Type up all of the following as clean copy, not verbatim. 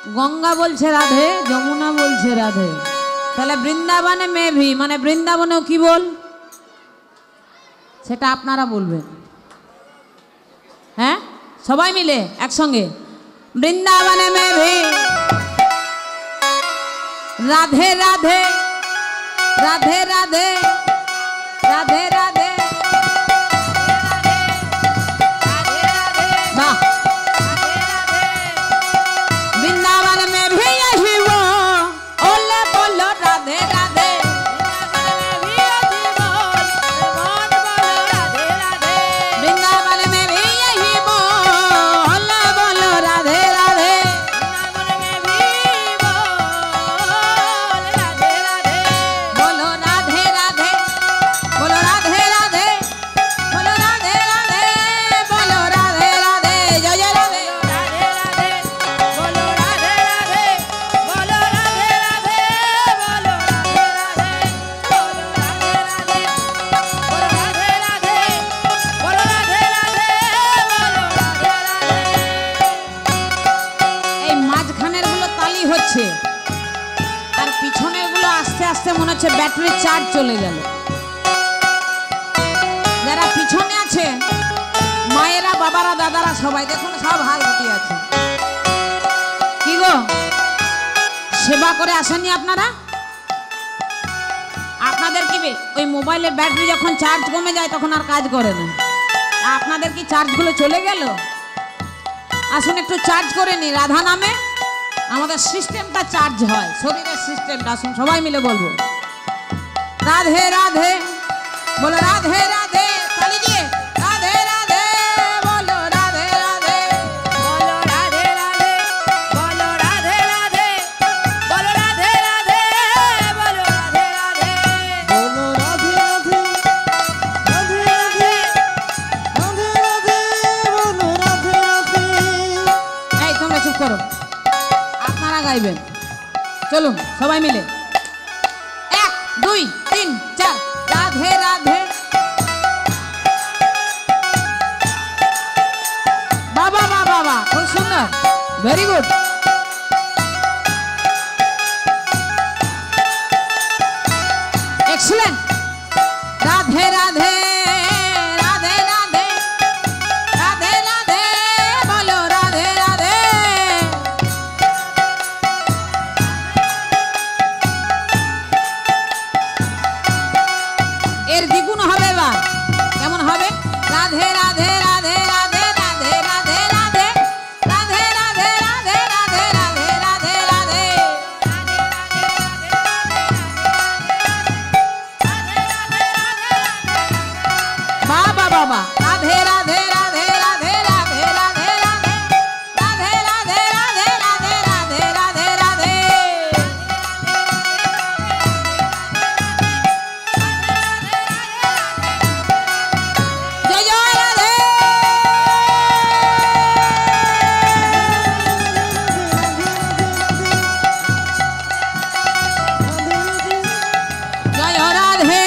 गंगा बोलছে राधे, যমুনা बोलছে राधे, তাহলে বৃন্দাবনে में भी মানে বৃন্দাবনেও কি বল, সেটা আপনারা বলবেন। হ্যাঁ, সবাই মিলে একসঙ্গে বৃন্দাবনে में भी राधे राधे राधे राधे राधे राधे। वाह, वृंदावन में भी यही वो ओले बोलो राधे राधे, वृंदावन में भी यही वो ओले बोलो राधे राधे, बोलो राधे राधे, बोलो राधे राधे, बोलो राधे राधे, बोलो राधे राधे, जय जय राधे। এই মাঝখানের গুলো তালি হচ্ছে আর পিছনের গুলো আস্তে আস্তে মনে হচ্ছে ব্যাটারি চার্জ চলে গেল। যারা পিছনে আছে মায়েরা, বাবারা, দাদারা সবাই দেখুন সব হাত গুটিয়ে আছে। কি গো, সেবা করে আসেননি আপনারা? আপনাদের কি ওই মোবাইলের ব্যাটারি যখন চার্জ কমে যায় তখন আর কাজ করে না? আপনাদের কি চার্জগুলো চলে গেল? আসুন একটু চার্জ করে নি রাধা নামে, আমাদের সিস্টেমটা চার্জ হয়, শরীরের সিস্টেমটা। আসুন সবাই মিলে বলবো রাধে রাধে, বলো রাধে রাধে, তালি দিয়ে রাধে রাধে, বলো রাধে রাধে, বলো রাধে রাধে, বলো রাধে রাধে, বলো রাধে রাধে, বলো রাধে রাধে, बोलो राधे राधे राधे राधे राधे राधे, बोलो राधे राधे। এই তোমরা চুপ করো, আপনারা গাইবেন। চলুন সবাই মিলে 1 2 3 4 রাধে রাধে। বাবা বাবা বাবা, খুব সুন্দর, very good. Excellent. Radhe Radhe Radhe Radhe Radhe Radhe, বলো রাধে রাধে, এর দ্বিগুণ হবে। এবার কেমন হবে? রাধে রাধে রাধে রাধে রাধে রাধে রাধে রাধে রাধে রাধে রাধে রাধে রাধে রাধে, বাবা বাবা, রাধে রাধে রাধে রাধে রাধে রাধে রাধে রাধে রাধে রাধে রাধে রাধে রাধে রাধে, জয় জয় রাধে। জয় রাধে,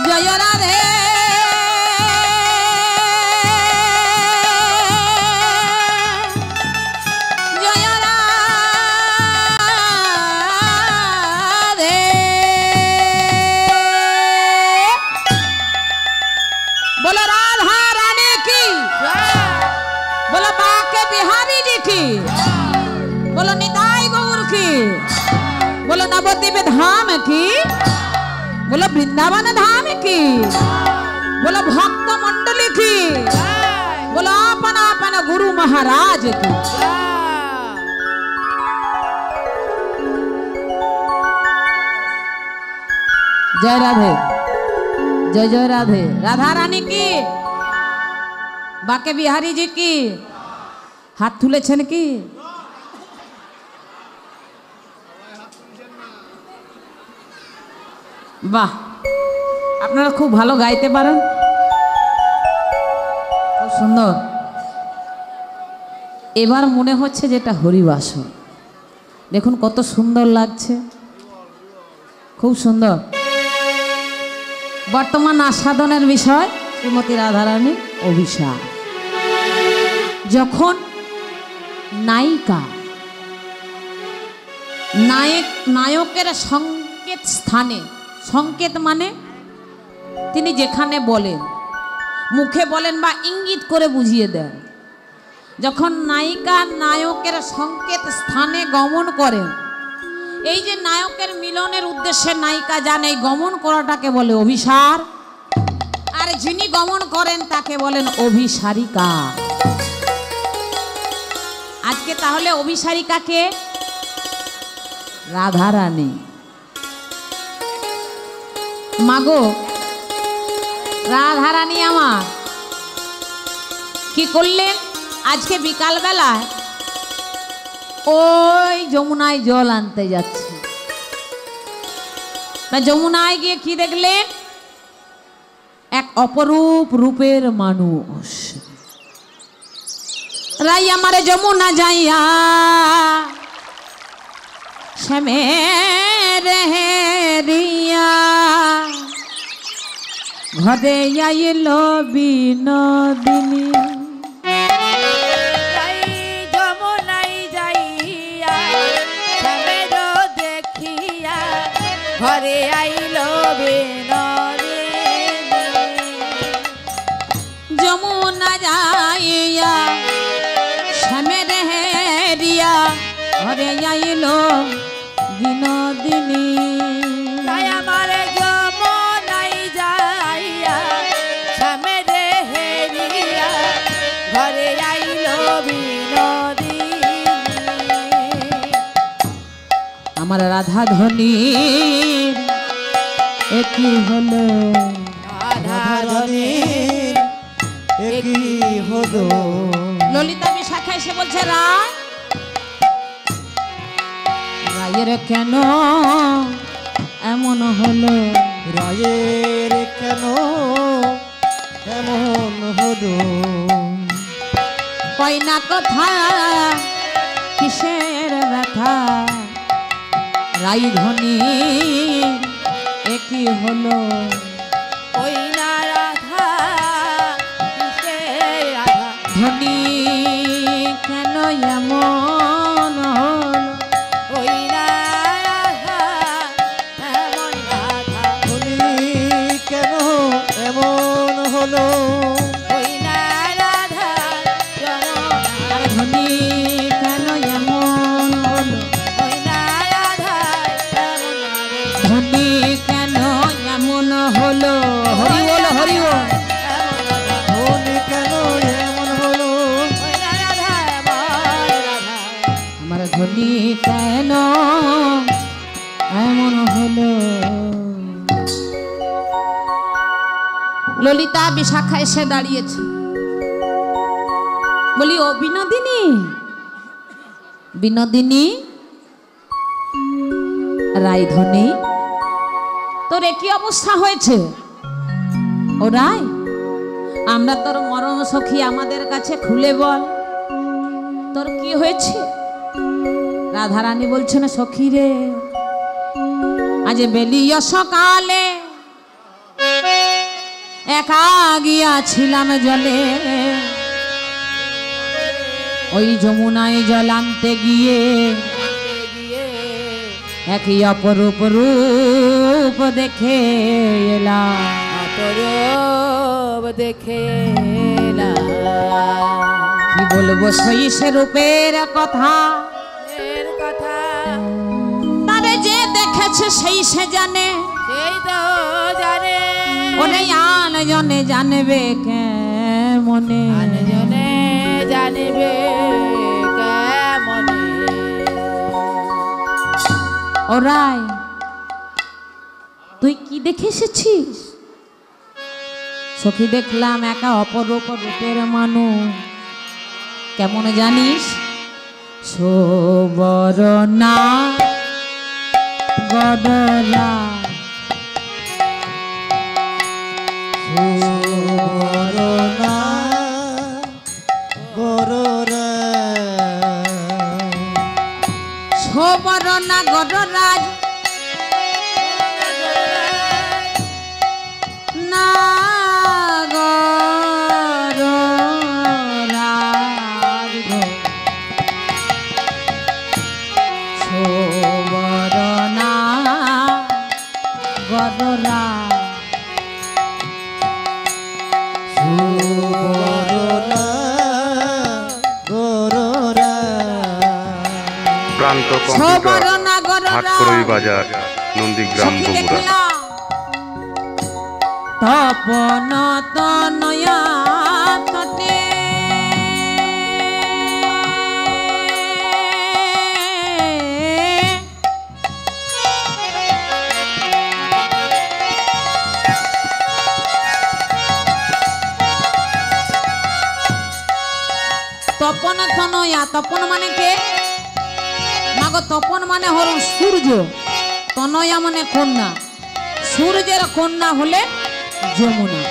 জয় রাধে, জয় রাধে, बोलो राधा रानी की, बोलो बाके बिहारी जी की, बोलो निताई गौर की, बोलो नवद्वीप धाम की, बोलो वृंदावन धाम की, बोलो भक्त मंडली की, बोलो अपन अपन गुरु महाराज की। जय राधे, जय जय राधे, राधा रानी की, बाके बिहारी जी की। हाथ तुलेছেন কি? বাহ, আপনারা খুব ভালো গাইতে পারেন, খুব সুন্দর। এবার মনে হচ্ছে যেটা হরিবাসর। দেখুন কত সুন্দর লাগছে, খুব সুন্দর। বর্তমান আস্বাদনের বিষয় শ্রীমতী রাধারানী অভিশাপ। যখন নায়িকা নায়কের সংকেত স্থানে, সংকেত মানে তিনি যেখানে বলেন, মুখে বলেন বা ইঙ্গিত করে বুঝিয়ে দেন, যখন নায়িকা নায়কের সংকেত স্থানে গমন করেন, এই যে নায়কের মিলনের উদ্দেশ্যে নায়িকা যান, এই গমন করাটাকে বলে অভিসার। আর যিনি গমন করেন তাকে বলেন অভিসারিকা। আজকে তাহলে অভিসারিকাকে রাধারানী। মাগো রাধারানী আমার কি করলেন? আজকে বিকালবেলায় ওই যমুনায় জল আনতে যাচ্ছে। তা যমুনায় গিয়ে কি দেখলেন? এক অপরূপ রূপের মানুষ। রাই আমারে যমুনা যাইয়া শ্যামের হেরিয়া ঘরে আইল বিনোদিনী। ঘরে আইল যমুনা যাইয়া শ্যামের হেরিয়া ঘরে আইল বিনোদিনী। আমার যমুনাই যাইয়া শ্যামের হেরিয়া ঘরে আইল বিনোদিনী। আমার রাধা ধনী একই হলো, রাধারানী একই হলো। ললিতা বিশাখা এসে বলছে রায়ের কেন এমন হলো? রায়ের কেন এমন হলো? কই না কথা কিসের ব্যথা? রাই ধনী একই হলো। ওই না রাধা কিসের রাধা? ধনী কেন এমন হলো? ওই না রাধা এমন রাধা। ধনী কেন এমন হলো? ওই না রাধা যমুনা। আর ধনী কেন এমন হলো? ওই না রাধা যমুনা রে। ধনী কেন এমন হলো? হরি বল হরি বল। ধনী কেন এমন হলো? ওই না রাধা এমন রাধা। আমার ধনী কেন এমন হলো? ললিতা বিশাখা এসে দাঁড়িয়েছে। বলি ও বিনোদিনী, বিনোদিনী রাই ধনী তোর কি অবস্থা হয়েছে? ও রাই, আমরা তোর মরম সখী, আমাদের কাছে খুলে বল তোর কি হয়েছে। রাধারানী বলছেন সখী রে, আজ বেলিয় সকালে একা গিয়াছিলাম জলে, ওই যমুনায় জল আনতে গিয়ে একই অপরূপ রূপ দেখে এলাম। অপরূপ দেখে এলাম। কি বলবো সেই সে রূপের কথা, এর কথা তারে যে দেখেছে সেই সে জানে, সেই তো জানে। ওরে আন জনে জানবে কেমনে, আনজনে জানিবে কেমনে। ওরাই তুই কি দেখে এসেছিস? সখী দেখলাম একা অপরূপ রূপের মানুষ। কেমন জানিস? সোবরনা গডরা সুবর্ণা গররা সোবরনা গডরাজ বড় নাগর হাটকড়ই বাজার, নন্দীগ্রাম, সখী বগুড়া। দেখলাম তপন তনয়া তটে তপন তনয়া, তপন মানে কে? মাগো তপন মানে হল সূর্য, তনয়া মানে কন্যা। সূর্যের কন্যা হলে যমুনা।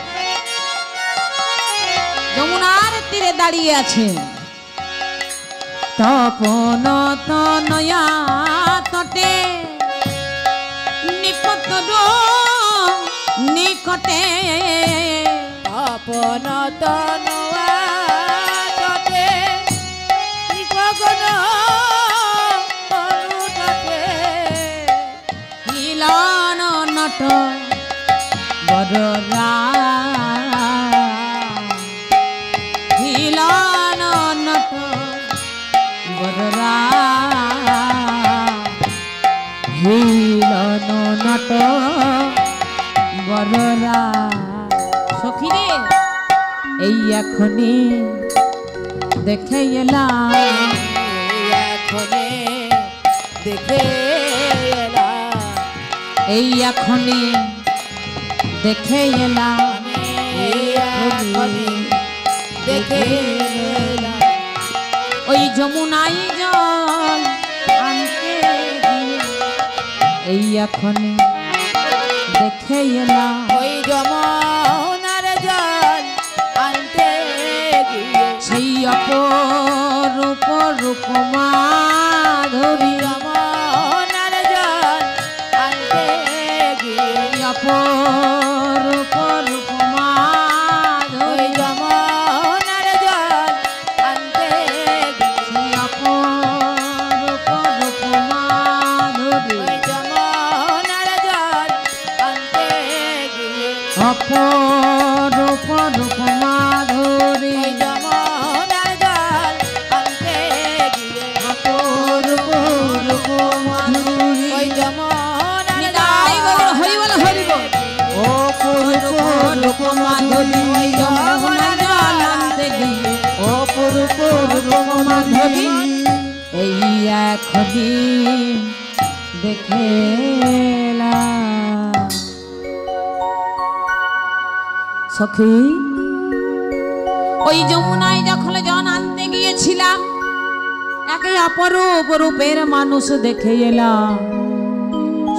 যমুনার তীরে দাঁড়িয়ে আছে তপন তনয়া তটে নিপত নিকটে আপন তনয়া তটে নিকগণ তনুতটে মিলন নট বড়রা মিলন নট বড়রা মিলন নট বড়রা। সখী রে এই এখনই দেখে এলাম, এখনে দেখে এলাম এই এখনই দেখে এলাম, এখনে দেখে এলাম ওই যমুনাই জল আনতে গিয়ে এই এখনই দেখে এলাম। ওই যমুনার জল আনতে গিয়ে সেই অপরূপ রূপ মাধুরী, যমুনার জল আনতে গিয়ে অপরূপ রূপ ওই মাধুরী, যমুনার জল আনতে গিয়ে সেই অপরূপ রূপ মাধুরী, ওই যমুনার জল আনতে গিয়ে অপরূপ রূপ মাধুরী, ওই যমুনার জল আনতে গিয়ে অপরূপ রূপ মাধুরী। ওই যমুনার নিতাই গৌর হরি বল হরি বল। অপরূপ রূপ মাধুরী, ওই যমুনার জল আনতে গিয়ে অপরূপ রূপ মাধুরী, এই এখনই দেখে এলাম। সখী ওই যমুনায় যখন জন আনতে গিয়েছিলাম, একে অপরূপ রূপের মানুষ দেখে এলাম।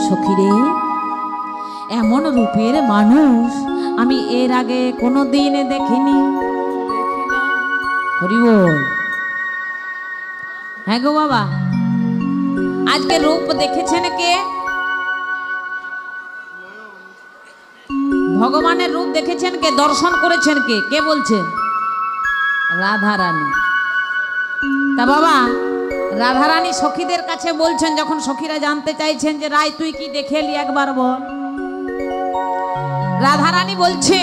সখী রে এমন রূপের মানুষ আমি এর আগে কোনো দিন দেখিনি। হরি বল। হ্যাঁ গো বাবা, আজকে রূপ দেখেছেন কে? ভগবানের রূপ দেখেছেন কে? দর্শন করেছেন কে? কে বলছেন? রাধা রানী। তা বাবা রাধা রানী সখীদের কাছে বলছেন, যখন সখীরা জানতে চাইছেন যে রাই তুই কি দেখে এলি একবার বল। রাধা রানী বলছে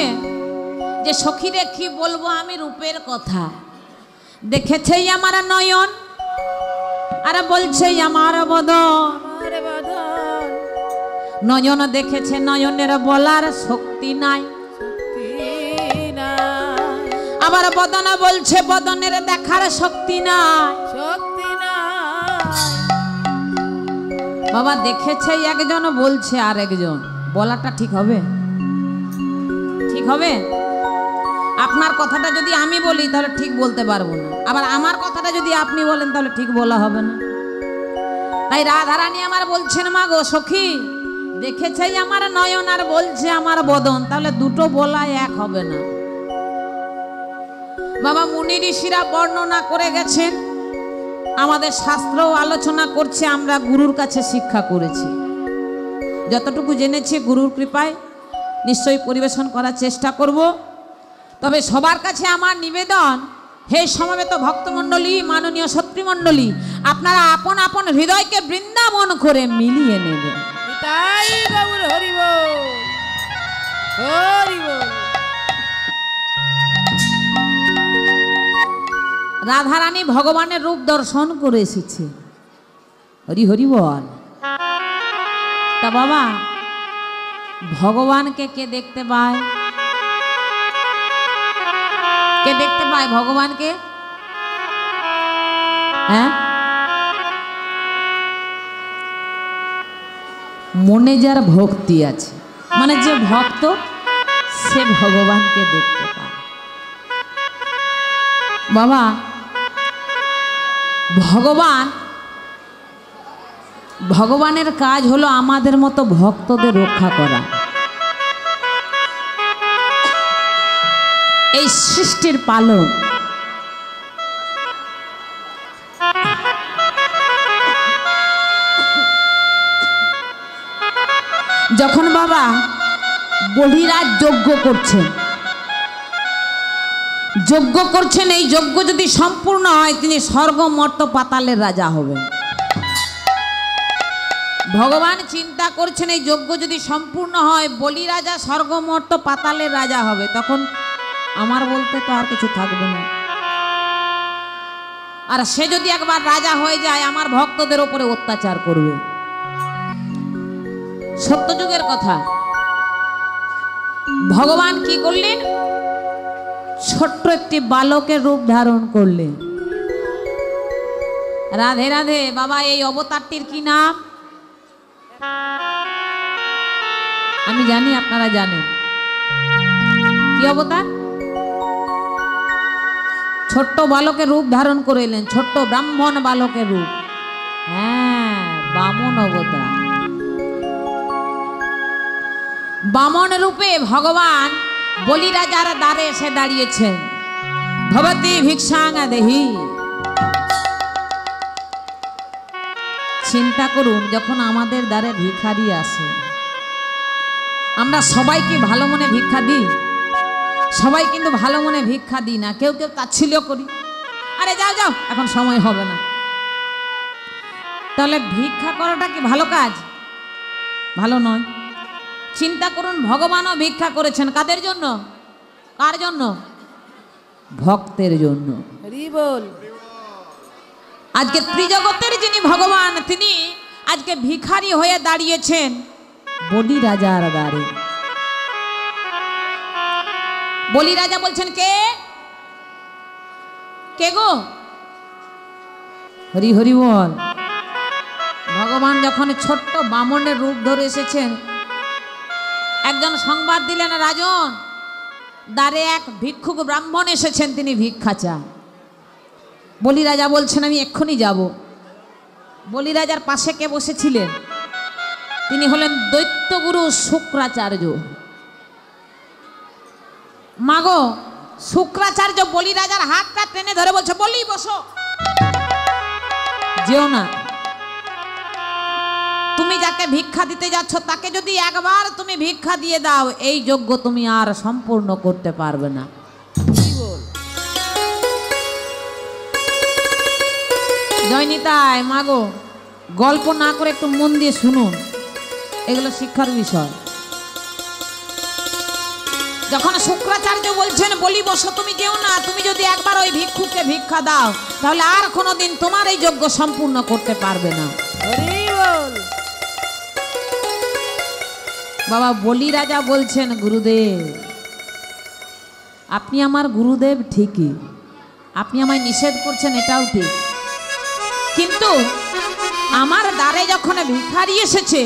যে সখীরে কি বলবো আমি রূপের কথা, দেখেছেই আমার নয়ন আর বলছে আমার বদন। আমার বদন নয়ন দেখেছে, নয়নের বলার শক্তি নাই, নাই আবার বদন বলছে বদনের দেখার শক্তি নাই। শক্তি নাই বাবা দেখেছে একজন, বলছে আর একজন, বলাটা ঠিক হবে? ঠিক হবে? আপনার কথাটা যদি আমি বলি তাহলে ঠিক বলতে পারবো না, আবার আমার কথাটা যদি আপনি বলেন তাহলে ঠিক বলা হবে না। তাই রাধারানী আমার বলছেন মা গো সখী দেখেছে আমার নয়ন আর বলছে আমার বদন, তাহলে দুটো বলা এক হবে না। বাবা মুনি ঋষিরা বর্ণনা করে গেছেন, আমাদের শাস্ত্রও আলোচনা করছে, আমরা গুরুর কাছে শিক্ষা করেছি, যতটুকু জেনেছি গুরুর কৃপায় নিশ্চয়ই পরিবেশন করার চেষ্টা করব। তবে সবার কাছে আমার নিবেদন, হে সমবেত ভক্তমণ্ডলী, মাননীয় সত্রীমণ্ডলী, আপনারা আপন আপন হৃদয়কে বৃন্দাবন করে মিলিয়ে নেবেন। তাই গৌর হরি বল হরি বল। রাধারানী ভগবানের রূপ দর্শন করে এসেছে, হরি হরি বল। তা বাবা, ভগবানকে কে দেখতে পায়? কে দেখতে পায় ভগবানকে? হ্যাঁ, মনে যার ভক্তি আছে, মানে যে ভক্ত সে ভগবানকে দেখতে পায়। বাবা, ভগবানের কাজ হলো আমাদের মতো ভক্তদের রক্ষা করা, এই সৃষ্টির পালন। যখন বাবা বলিরাজ যজ্ঞ করছেন, এই যজ্ঞ যদি সম্পূর্ণ হয় তিনি স্বর্গ মর্ত পাতালের রাজা হবেন। ভগবান চিন্তা করছেন এই যজ্ঞ যদি সম্পূর্ণ হয় বলি রাজা স্বর্গ মর্ত পাতালের রাজা হবে, তখন আমার বলতে তো আর কিছু থাকবে না। আর সে যদি একবার রাজা হয়ে যায় আমার ভক্তদের উপরে অত্যাচার করবে। সত্যযুগের কথা। ভগবান কি করলেন? ছোট্ট একটি বালকের রূপ ধারণ করলেন। রাধে রাধে। বাবা, এই অবতারটির কি নাম? আমি জানি আপনারা জানেন। কি অবতার? ছোট্ট বালকের রূপ ধারণ করে এলেন, ছোট্ট ব্রাহ্মণ বালকের রূপ। হ্যাঁ, বামন অবতার। বামন রূপে ভগবান বলি রাজার দ্বারে এসে দাঁড়িয়েছেন। ভবতি ভিক্ষাং দেহি। চিন্তা করুন, যখন আমাদের দ্বারে ভিখারি আসে, আমরা সবাই কি ভালো মনে ভিক্ষা দিই? সবাই কিন্তু ভালো মনে ভিক্ষা দিই না, কেউ কেউ তাচ্ছিল্য করি, আরে যাও যাও এখন সময় হবে না। তাহলে ভিক্ষা করাটা কি ভালো কাজ? ভালো নয়। চিন্তা করুন, ভগবানও ভিক্ষা করেছেন কাদের জন্য? কার জন্য? ভক্তের জন্য। হরি বল। আজকে ত্রিজগতের যিনি ভগবান, তিনি আজকে ভিখারি হয়ে দাঁড়িয়েছেন বলি রাজার দ্বারে। বলি রাজা বলছেন, কে কে গো? হরি হরি বল। ভগবান যখন ছোট্ট বামনের রূপ ধরে এসেছেন, একজন সংবাদ দিলেন, রাজন, দ্বারে এক ভিক্ষুক ব্রাহ্মণ এসেছেন, তিনি ভিক্ষা চান। বলি রাজা বলছেন, আমি এক্ষুনি যাব। বলি রাজার পাশে কে বসেছিলেন? তিনি হলেন দৈত্যগুরু শুক্রাচার্য। মাগো, শুক্রাচার্য বলি রাজার হাতটা টেনে ধরে বলছে, বলি বসো, যেও না। তুমি যাকে ভিক্ষা দিতে যাচ্ছ তাকে যদি একবার তুমি ভিক্ষা দিয়ে দাও, এই যজ্ঞ তুমি আর সম্পূর্ণ করতে পারবে না। জয়নিতাই। মাগো, গল্প না করে একটু মন দিয়ে শুনুন, এগুলো শিক্ষার বিষয়। যখন শুক্রাচার্য বলছেন বলি বসো, তুমি যেও না, তুমি যদি একবার ওই ভিক্ষুককে ভিক্ষা দাও তাহলে আর কোনোদিন তোমার এই যজ্ঞ সম্পূর্ণ করতে পারবে না। হরি বল। বাবা, বলি রাজা বলছেন, গুরুদেব, আপনি আমার গুরুদেব ঠিকই, আপনি আমায় নিষেধ করছেন, এটাও ঠিক, কিন্তু আমার দ্বারে যখন ভিখারি এসেছে,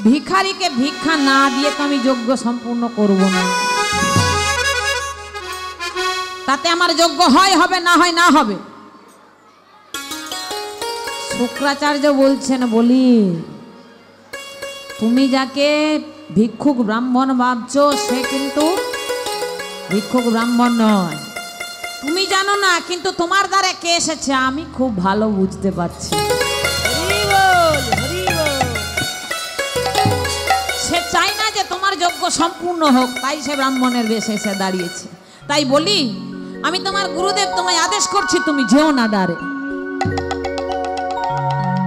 ভিখারিকে ভিক্ষা না দিয়ে তো আমি যজ্ঞ সম্পূর্ণ করব না। তাতে আমার যজ্ঞ হয় হবে, না হয় না হবে। শুক্রাচার্য বলছেন, বলি তুমি যাকে ভিক্ষুক ব্রাহ্মণ ভাবছো সে কিন্তু ভিক্ষুক ব্রাহ্মণ নয়। তুমি জানো না, কিন্তু তোমার দ্বারে কে এসেছে আমি খুব ভালো বুঝতে পারছি। হরি বল। হরি বল। সে চাই না যে তোমার যজ্ঞ সম্পূর্ণ হোক, তাই সে ব্রাহ্মণের বেশে এসে দাঁড়িয়েছে। তাই বলি, আমি তোমার গুরুদেব, তোমায় আদেশ করছি তুমি যেও না দ্বারে।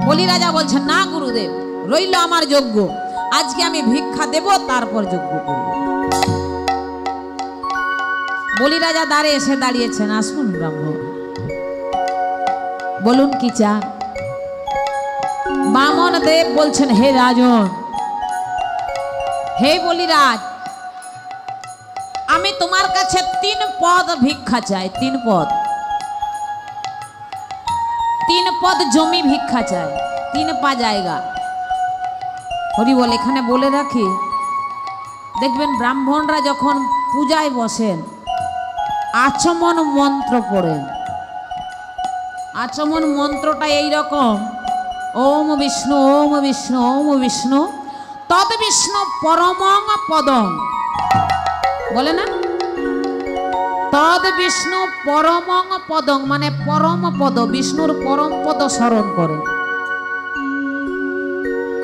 বলি রাজা বলছেন, না গুরুদেব, রইল আমার যজ্ঞ, আজকে আমি ভিক্ষা দেব, তারপর যজ্ঞ করব। বলি রাজা দ্বারে এসে দাঁড়িয়েছেন। আসুন ব্রাহ্মণ, বলুন কি চান? বামন দেব বলছেন, হে রাজন, হে বলিরাজ, আমি তোমার কাছে 3 পদ ভিক্ষা চাই। 3 পদ, 3 পদ জমি ভিক্ষা চাই, 3 পা জায়গা। হরি বল। এখানে বলে রাখি, দেখবেন ব্রাহ্মণরা যখন পূজায় বসেন আচমন মন্ত্র পড়েন। আচমন মন্ত্রটা এই রকম, ওম বিষ্ণু ওম বিষ্ণু ওম বিষ্ণু তদ বিষ্ণু পরমং পদং, বলে না? তদ বিষ্ণু পরমং পদং মানে পরম পদ, বিষ্ণুর পরম পদ স্মরণ করে।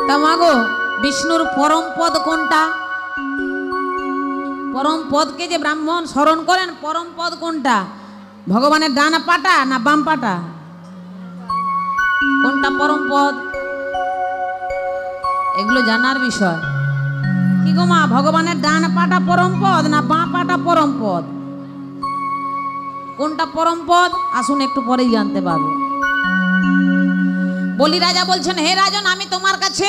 তা মাগো, বিষ্ণুর পরম পদ কোনটা? পরম পদকে যে ব্রাহ্মণ স্মরণ করেন, পরম পদ কোনটা? ভগবানের ডান পাটা না বাম পাটা? কোনটা পরম পদ? এগুলো জানার বিষয়। কি গো মা, ভগবানের ডান পাটা পরম পদ না বাঁ পাটা পরম পদ? কোনটা পরম পদ? আসুন একটু পরেই জানতে পারবো। বলি রাজা বলছেন, হে রাজন, আমি তোমার কাছে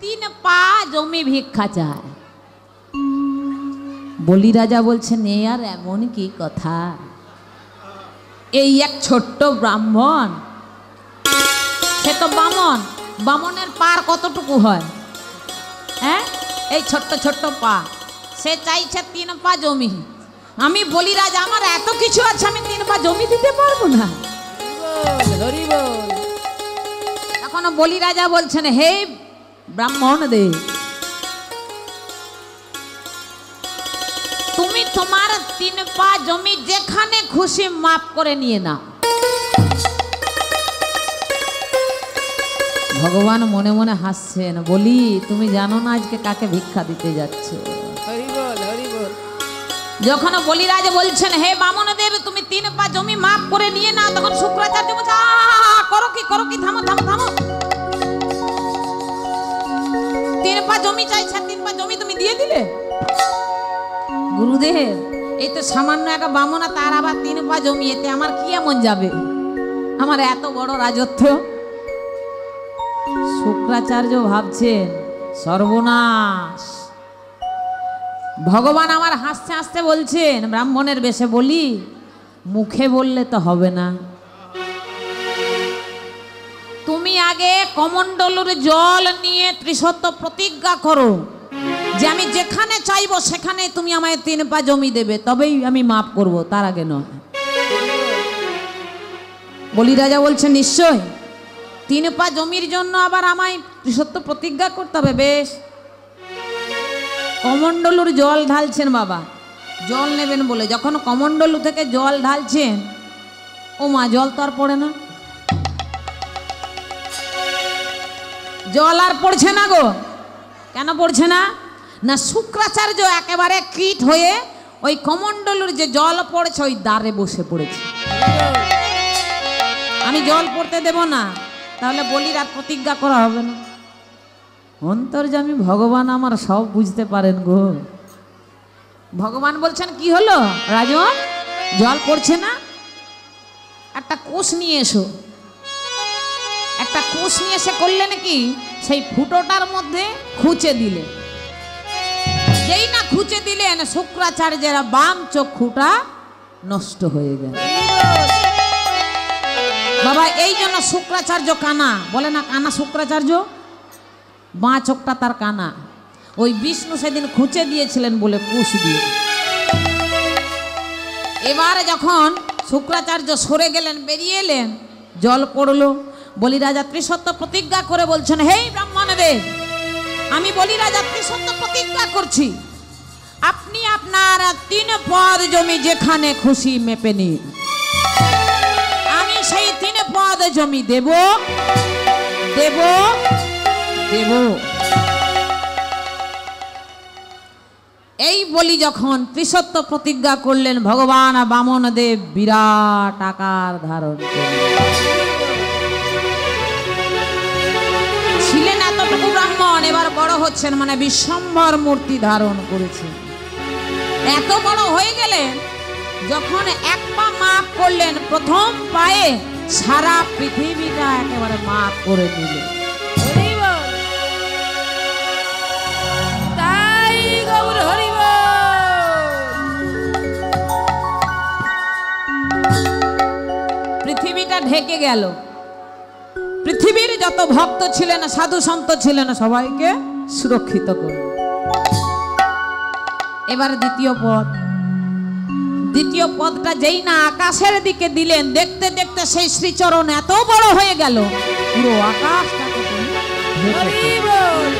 3 পা জমি ভিক্ষা চাই। বলি রাজা বলছেন, এ আর এমন কি কথা? এই এক ছোট্ট ব্রাহ্মণ, সে তো বামন, বামনের পার কতটুকু হয়? হ্যাঁ, এই ছোট্ট ছোট্ট পা, সে চাইছে 3 পা জমি। আমি বলি রাজা, আমার এত কিছু আছে, আমি 3 পা জমি দিতে পারবো না। হরি বল। এখন বলি রাজা বলছেন, হে ব্রাহ্মণ দেব, তুমি তোমার 3 পা জমি যেখানে খুশি মাপ করে নিয়ে নাও। ভগবান মনে মনে হাসছেন, বলি তুমি জানো না আজকে কাকে ভিক্ষা দিতে যাচ্ছ? হরি বল, হরি বল। যখন বলিরাজ বলছেন, হে বামন দেব, তুমি 3 পা জমি মাপ করে নিয়ে নাও, তখন শুক্রাচার্য বলছে, করো কি করো কি, থামো থামো থামো। 3 পা জমি চাইছে, 3 পা জমি তুমি দিয়ে দিলে? গুরুদেব, এই তো সামান্য একটা বামনা, তার আবার 3 পা জমি, এতে আমার কি এমন যাবে? আমার এত বড় রাজত্ব। শুক্রাচার্য ভাবছেন, সর্বনাশ। ভগবান আমার হাসতে হাসতে বলছেন ব্রাহ্মণের বেশে, বলি মুখে বললে তো হবে না, তুমি আগে কমণ্ডলুর জল নিয়ে ত্রিসত্য প্রতিজ্ঞা করো যে আমি যেখানে চাইবো সেখানে তুমি আমায় 3 পা জমি দেবে, তবেই আমি মাপ করব, তার আগে নয়। বলি রাজা বলছেন, নিশ্চয় 3 পা জমির জন্য আবার আমায় ত্রিসত্য প্রতিজ্ঞা করতে হবে। বেশ, কমণ্ডলুর জল ঢালছেন বাবা, জল নেবেন বলে। যখন কমণ্ডলু থেকে জল ঢালছেন, ও মা, জল তো আর পড়ে না, জল আর পড়ছে না গো। কেন পড়ছে না? না, শুক্রাচার্য একেবারে কীট হয়ে ওই কমণ্ডলুর যে জল পড়েছে ওই দ্বারে বসে পড়েছে। আমি জল পড়তে দেব না, তাহলে বলির আর প্রতিজ্ঞা করা হবে না। অন্তর্যামী ভগবান আমার সব বুঝতে পারেন গো। ভগবান বলছেন, কি হলো রাজন, জল পড়ছে না? একটা কোষ নিয়ে এসো। একটা কোষ নিয়ে এসে করলে নাকি সেই ফুটোটার মধ্যে খুঁচে দিলে। যেই না খুঁচে দিলেন, শুক্রাচার্যের বাম চক্ষুটা নষ্ট হয়ে গেল। বাবা, এই জন্য শুক্রাচার্য কানা, বলে না কানা শুক্রাচার্য, বাঁ চোখটা তার কানা। ওই বিষ্ণু সেদিন খুঁচে দিয়েছিলেন বলে কুশ দিয়ে। এবারে যখন শুক্রাচার্য সরে গেলেন, বেরিয়ে এলেন, জল পড়লো। বলি রাজা ত্রিসত্য প্রতিজ্ঞা করে বলছেন, হে ব্রাহ্মণদেব, আমি বলি রাজা ত্রিসত্য প্রতিজ্ঞা করছি, আপনি আপনার 3 পদ জমি যেখানে খুশি মেপে নিন, আমি সেই 3 পদ জমি দেব দেব দেব। এই বলি যখন ত্রিসত্য প্রতিজ্ঞা করলেন, ভগবান বামন দেব বিরাট আকার ধারণ করলেন। ছিলেন এতটুকু ব্রাহ্মণ, এবার বড় হচ্ছেন, মানে বিশ্বম্ভর মূর্তি ধারণ করেছেন। এত বড় হয়ে গেলেন, যখন 1 পা মাপ করলেন, প্রথম পায়ে সারা পৃথিবীটা একেবারে মাপ করে নিলেন। ঢেকে গেল। পৃথিবীর যত ভক্ত ছিলেন, সাধু সন্ত ছিলেন, সবাইকে সুরক্ষিত করল। এবার দ্বিতীয় পদ, দ্বিতীয় পদটা যেই না আকাশের দিকে দিলেন, দেখতে দেখতে সেই শ্রীচরণ এত বড় হয়ে গেল, পুরো আকাশটাকে তিনি ঢেকে ফেললেন।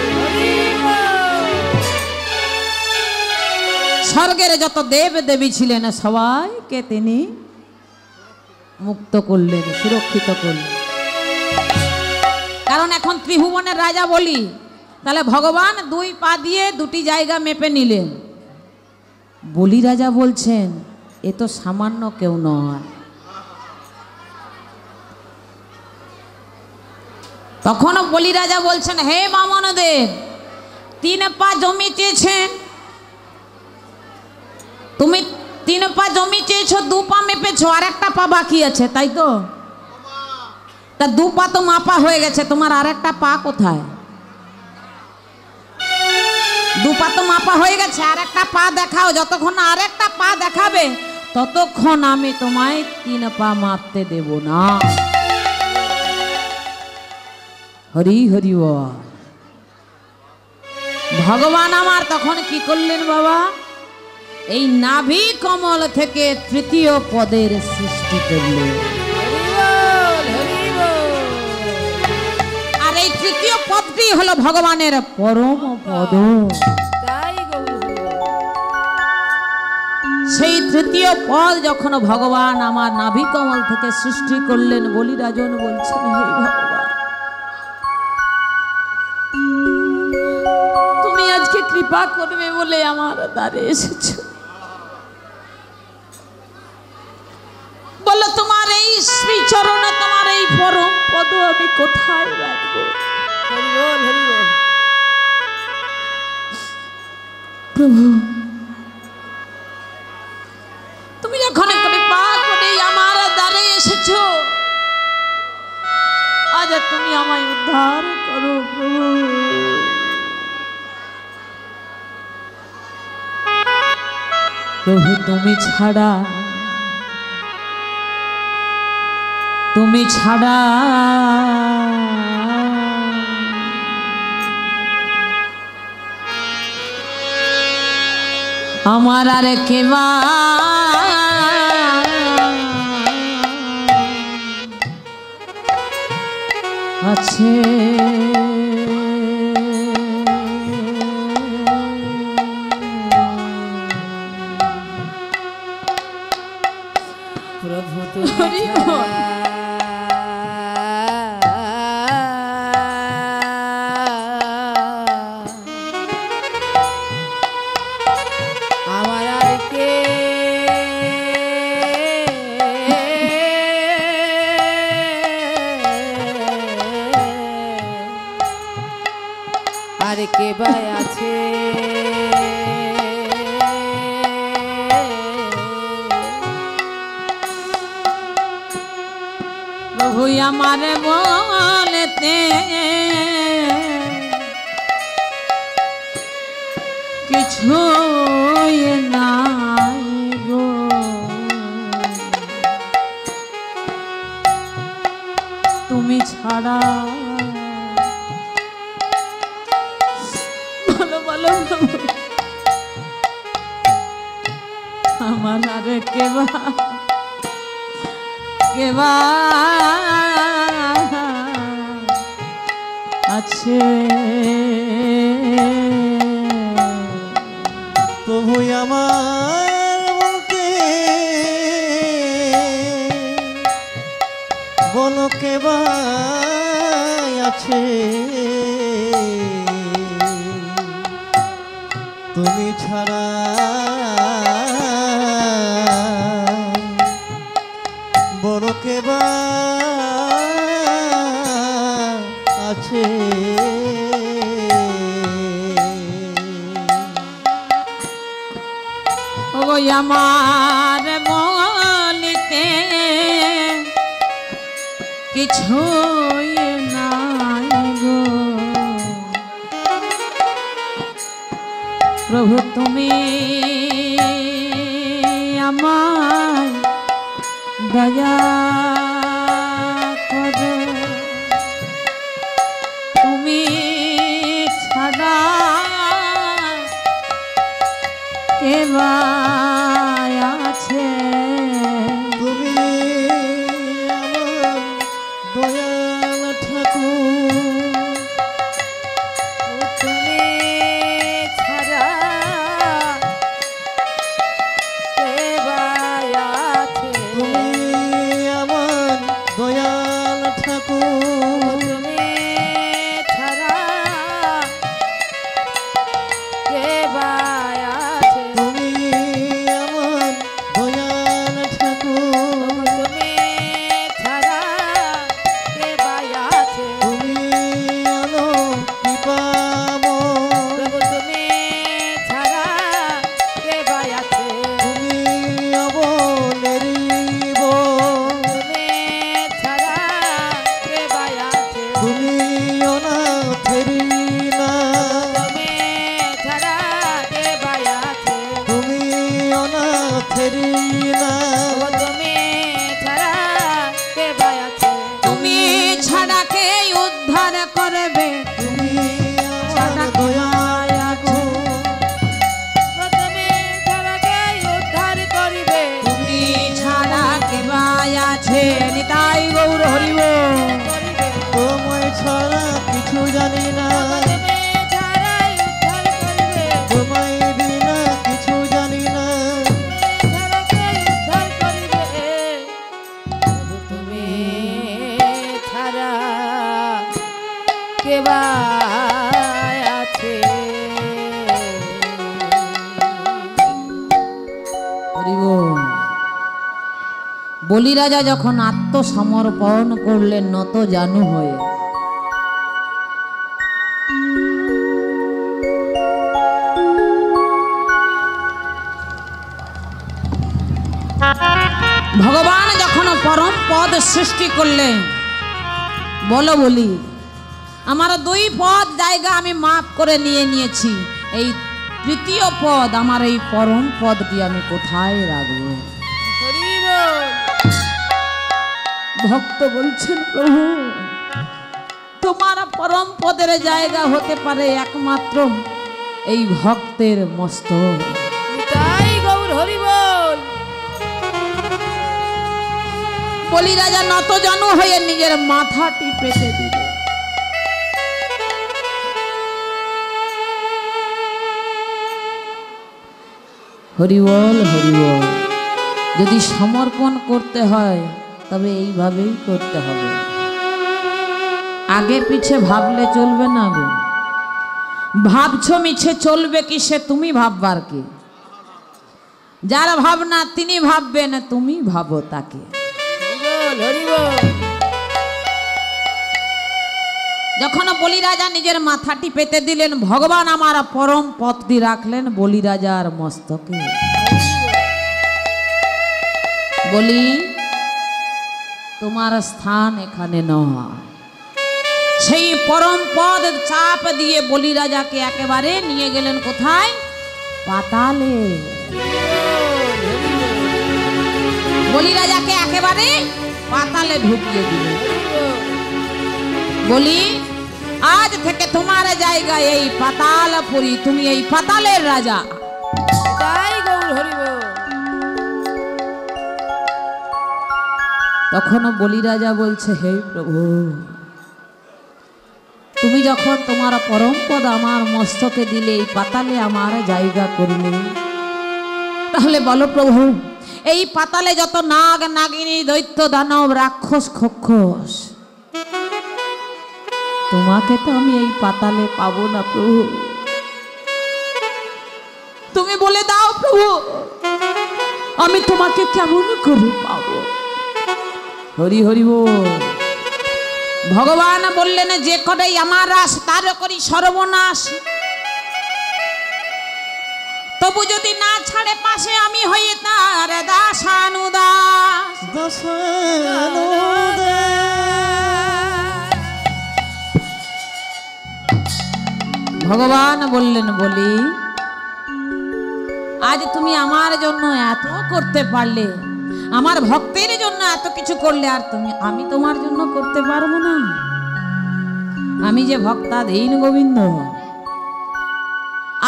স্বর্গের যত দেব দেবী ছিলেন সবাইকে তিনি মুক্ত করলেন, সুরক্ষিত করলেন। কারণ এখন ত্রিভুবনের রাজা বলি, তাহলে ভগবান দুই পা দিয়ে দুটি জায়গা মেপে নিলেন। বলি রাজা বলছেন এ তো সামান্য কেউ নয়। তখনও বলি রাজা বলছেন, হে বামনদেব, 3 পা জমি চেয়েছেন, তুমি 3 পা জমি চেয়েছো, 2 পা মেপেছো, আর একটা পা বাকি আছে, তাই তো? তা 2 পা তো মাপা হয়ে গেছে, তোমার আর একটা পা কোথায়? 2 পা তো মাপা হয়ে গেছে, আর একটা পা দেখাও। যতক্ষণ আর একটা পা দেখাবে ততক্ষণ আমি তোমায় 3 পা মাপতে দেব না। হরি হরি বল। ভগবান আমার তখন কি করলেন বাবা? এই নাভি কমল থেকে তৃতীয় পদের সৃষ্টি করলেন। আর এই তৃতীয় পদটি হলো ভগবানের পরম পদ। সেই তৃতীয় পদ যখন ভগবান আমার নাভি কমল থেকে সৃষ্টি করলেন, বলিরাজন বলছেন, হে ভগবান, তুমি আজকে কৃপা করবে বলে আমার দ্বারে এসেছো। বলো তোমার এই শ্রীচরণে, তোমার এই পরম পদ আমি কোথায় রাখবো? প্রভু, তুমি যখন কৃপা করে আমার দ্বারে এসেছো, আজ তুমি আমায় উদ্ধার করো প্রভু। প্রভু, তুমি ছাড়া আমার আর কেবা আছে। প্রভু হরি বল। আমার আর কে আর কে ভাই আছে? প্রভু আমার বলতে কিছু নাই গো, তুমি ছাড়া। বলো বলো আমার আর কেবা আছে? প্রভু আমার বলতে বলো কে ভাই আছে? তুমি ছাড়া বড় কে আছে? ও আমার বলিতে কিছু নাই গো, প্রভু তুমি আমায় দয়া পথেরই না ও তুমি ছাড়া কে বা আছে তুমি ছাড়া কে উদ্ধার করবে তুমি আমার দয়ায় আছো ও তুমি ছাড়া কে উদ্ধার করিবে তুমি ছাড়া কে বা আছে নিতাই গৌর হরিব করিবে তোমায় ছাড়া কিছু জানি না তুমি ছাড়াই উদ্ধার করিবে তোমায় বিনা কিছু জানি না ছাড়া কে উদ্ধার করিবে তুমি ছাড়া কে বা আছে হরিব বলি রাজা যখন আত্মসমর্পণ করলেন নত জানু হয়ে ভগবান যখন পরম পদ সৃষ্টি করলেন বলো বলি আমার দুই পদ জায়গা আমি মাপ করে নিয়েছি এই তৃতীয় পদ আমার এই পরম পদটি আমি কোথায় রাখবো হরি বল ভক্ত বলছেন প্রভু তোমার পরম পদের জায়গা হতে পারে একমাত্র এই ভক্তের মস্তক তাই গৌর হরি বল বলি রাজা নত জানু হয়ে নিজের মাথাটি পেতে দিল হরিবল হরিবল যদি সমর্পণ করতে হয় তবে এইভাবেই করতে হবে আগে পিছে ভাবলে চলবে না গো ভাবছো মিছে চলবে কি সে তুমি ভাববার কি যার ভাবনা তিনি ভাববেন তুমি ভাবো তাকে হরি বল যখন বলি রাজা নিজের মাথাটি পেতে দিলেন ভগবান আমার পরম পদটি রাখলেন বলি রাজার মস্তকে বলি তোমার স্থান এখানে নয় সেই পরম পদ চাপ দিয়ে বলি রাজাকে একেবারে নিয়ে গেলেন কোথায় পাতালে বলি রাজাকে একেবারে পাতালে ঢুকিয়ে দিলেন বলি আজ থেকে তোমার জায়গায় এই পাতালপুরী তুমি এই পাতালের রাজা তাই গৌর হরি বল তখনও বলি রাজা বলছে হে প্রভু তুমি যখন তোমার পরম পদ আমার মস্তকে দিলে এই পাতালে আমার জায়গা করলে তাহলে বলো প্রভু এই পাতালে যত নাগ নাগিনী দৈত্য দানব রাক্ষস খক্ষস তোমাকে তো আমি এই পাতালে পাবো না প্রভু তুমি বলে দাও প্রভু আমি তোমাকে কেমন করে পাবো হরি হরি বল ভগবান বললেন যে কটাই আমার রাস তার করি সর্বনাশ তবু যদি না ছাড়ে পাশে আমি হই তার দাসানুদাস ভগবান বললেন বলি আজ তুমি আমার জন্য এত করতে পারলে আমার ভক্তের জন্য এত কিছু করলে আর আমি তোমার জন্য করতে পারবো না আমি যে ভক্তাধীন গোবিন্দ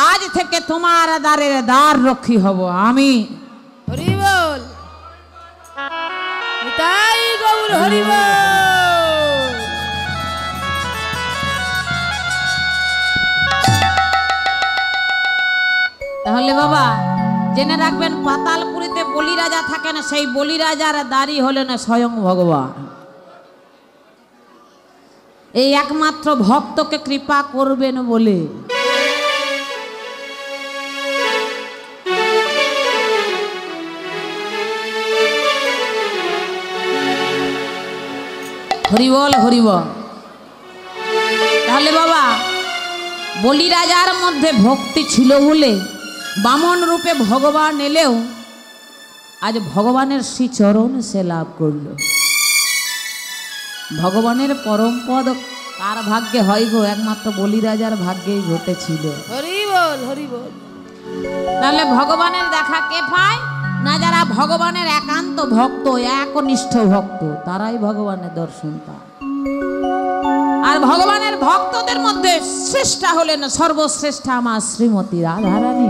আজ থেকে তোমার দ্বারের দ্বার রক্ষী হব আমি হরি বল তাই গৌর হরি বল তাহলে বাবা জেনে রাখবেন পাতালপুরীতে বলি রাজা থাকেন সেই বলি রাজার দ্বারই হলেন স্বয়ং ভগবান এই একমাত্র ভক্তকে কৃপা করবেন বলে হরিবল হরিবল তাহলে বাবা বলি রাজার মধ্যে ভক্তি ছিল বলে বামন রূপে ভগবান এলেও আজ ভগবানের শ্রীচরণ সে লাভ করল ভগবানের পরম পদ কার ভাগ্যে হয় গো একমাত্র বলি রাজার ভাগ্যেই ঘটেছিল হরি বল হরি বল তাহলে ভগবানের দেখা কে পায় না ভগবানের একান্ত ভক্ত, একনিষ্ঠ ভক্ত, তারাই ভগবানের দর্শন পায়। আর ভগবানের ভক্তদের মধ্যে শ্রেষ্ঠা হলেন, সর্বশ্রেষ্ঠা আমার শ্রীমতী রাধারানী।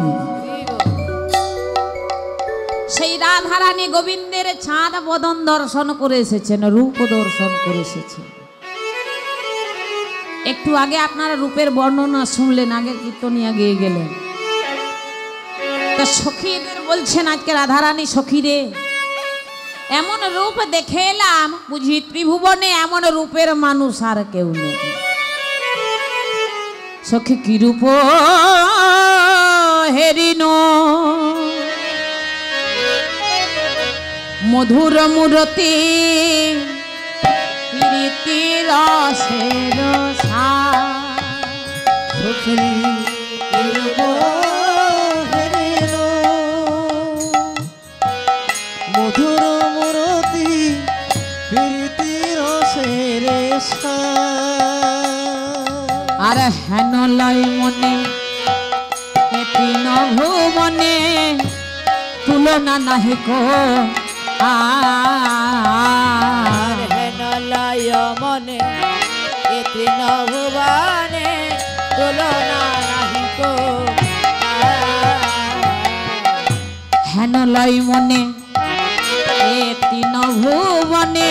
সেই রাধারানী গোবিন্দের চাঁদ বদন দর্শন করে এসেছেন, রূপ দর্শন করে এসেছেন। একটু আগে আপনারা রূপের বর্ণনা শুনলেন, আগে কীর্তনিয়া গিয়ে গেলেন। তা সখীদের বলছেন আজকে রাধারানী, সখীরে এমন রূপ দেখে এলাম, বুঝি ত্রিভুবনে এমন রূপের মানুষ আর কেউ নেই। সখী কি রূপ হেরিন, মধুর মূরতি প্রীতি রসের সার। সখী কি রূপ হেরিল, মধুর মূরতি প্রীতি রসের সার। আর হেন লয় মনে তিন ভুবনে, তুলনা নাহি কো আর হেন লয় মনে এ তৃণ ভুবনে, তুলনা নাহি কো। হেন লয় মনে এ তিন ভুবনে,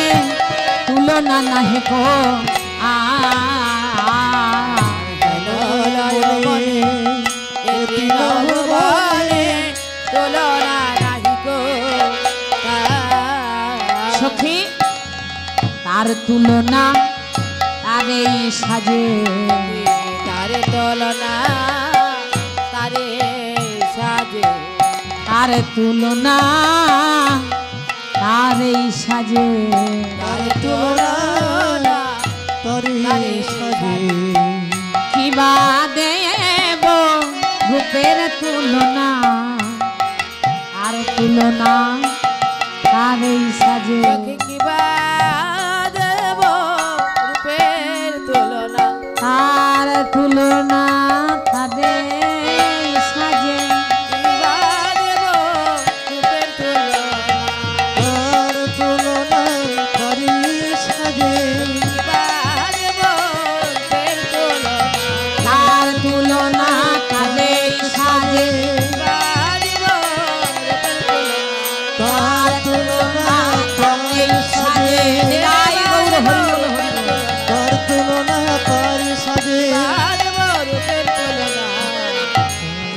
তুলনা নাহি কো হেন লয় মনে এ তৃণ ভুবনে, তুলনা নাহি কো। সখী তার তুলনা তারে সাজে, তারে তুলনা তারে সাজে, তার তুলনা তারে সাজে। তারে তুলনা তরি সাজে। কিবা দেব রূপের তুলনা, আর তুলনা তারে সাজে। সখী কিবা দেব রূপের তুলনা, তার তুলনা তারে সাজে। কিবা দেব রূপের তুলনা, তার তুলনা তরি সাজে। কিবা দেব রূপের তুলনা, তার তুলনা তারে সাজে। কিবা দেব রূপের তুলনা, তার তুলনা তারে সাজে। জয় গৌর হরি বল, হরি বল। তার তুলনা তরি সাজে। কিবা দেব রূপের তুলনা।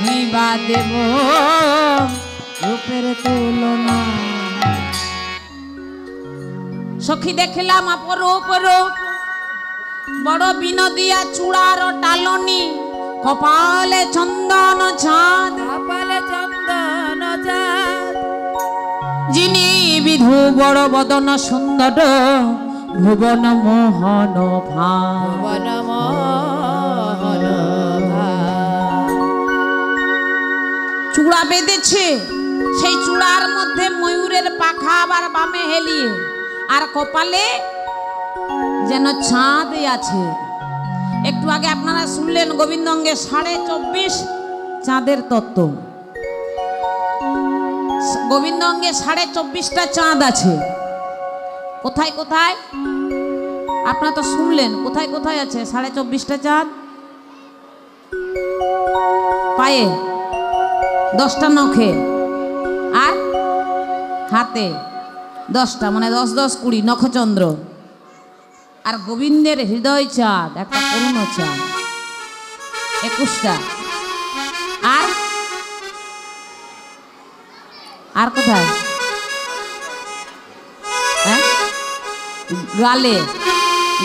কিবা দেব রূপের তুলনা। সখী দেখলাম অপরূপ রূপ, বড় বিনোদিয়া চূড়ার টালনি, কপালে চন্দন চাঁদ, কপালে চন্দন চাঁদ, যিনি বিধু বড় বদন সুন্দর, ভুবন মোহন ভাব। ভুবন মোহন ভাব। চূড়া বেঁধেছে, সেই চূড়ার মধ্যে ময়ূরের পাখা আবার বামে হেলিয়ে, আর কপালে যেন চাঁদ আছে। একটু আগে আপনারা শুনলেন গোবিন্দঙ্গে 24.5 চাঁদের তত্ত্ব। গোবিন্দঙ্গে 24.5টা চাঁদ আছে। কোথায় কোথায় আপনারা তো শুনলেন, কোথায় কোথায় আছে 24.5টা চাঁদ? পায়ে 10টা নখে, আর হাতে 10টা, মানে 10 10 20 নখচন্দ্র। আর গোবিন্দের হৃদয় চাঁদ, একটা করুণ চাঁদ 21টা। আর কোথায়? হ্যাঁ, গালে,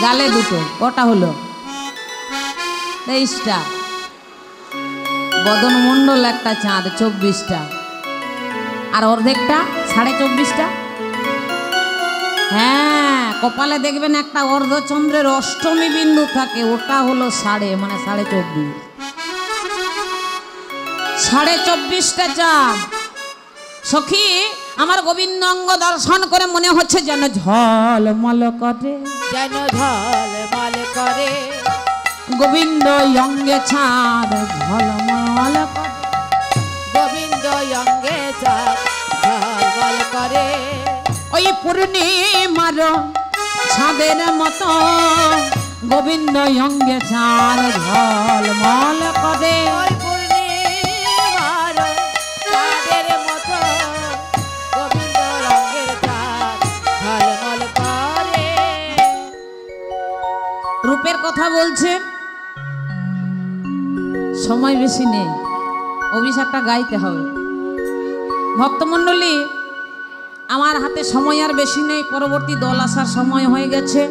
গালে দুটো, কটা হলো? 23টা। বদন মণ্ডল একটা চাঁদ 24টা, আর অর্ধেকটা 24.5টা। হ্যাঁ, কপালে দেখবেন একটা অর্ধচন্দ্রের অষ্টমী বিন্দু থাকে, ওটা হলো 24.5, মানে 24.5। 24.5টা চাঁদ। সখী আমার গোবিন্দঙ্গ দর্শন করে মনে হচ্ছে যেন ঝলমল করে, যেন ঝলমল করে। গোবিন্দ অঙ্গে চাঁদ ঝলমল করে। গোবিন্দ অঙ্গে চাঁদ ঝলমল করে ওই পূর্ণিমার ছাদের মতো গোবিন্দ অঙ্গে চার ঝলমল করে। ওই পূর্ণিমার চাঁদের মতো গোবিন্দ রঙের চাঁদ ঝলমল করে। রূপের কথা বলছেন, সময় বেশি নেই, অভিষেকটা গাইতে হবে। ভক্তমণ্ডলী, আমার হাতে সময় আর বেশি নেই, পরবর্তী দল আসার সময় হয়ে গেছে।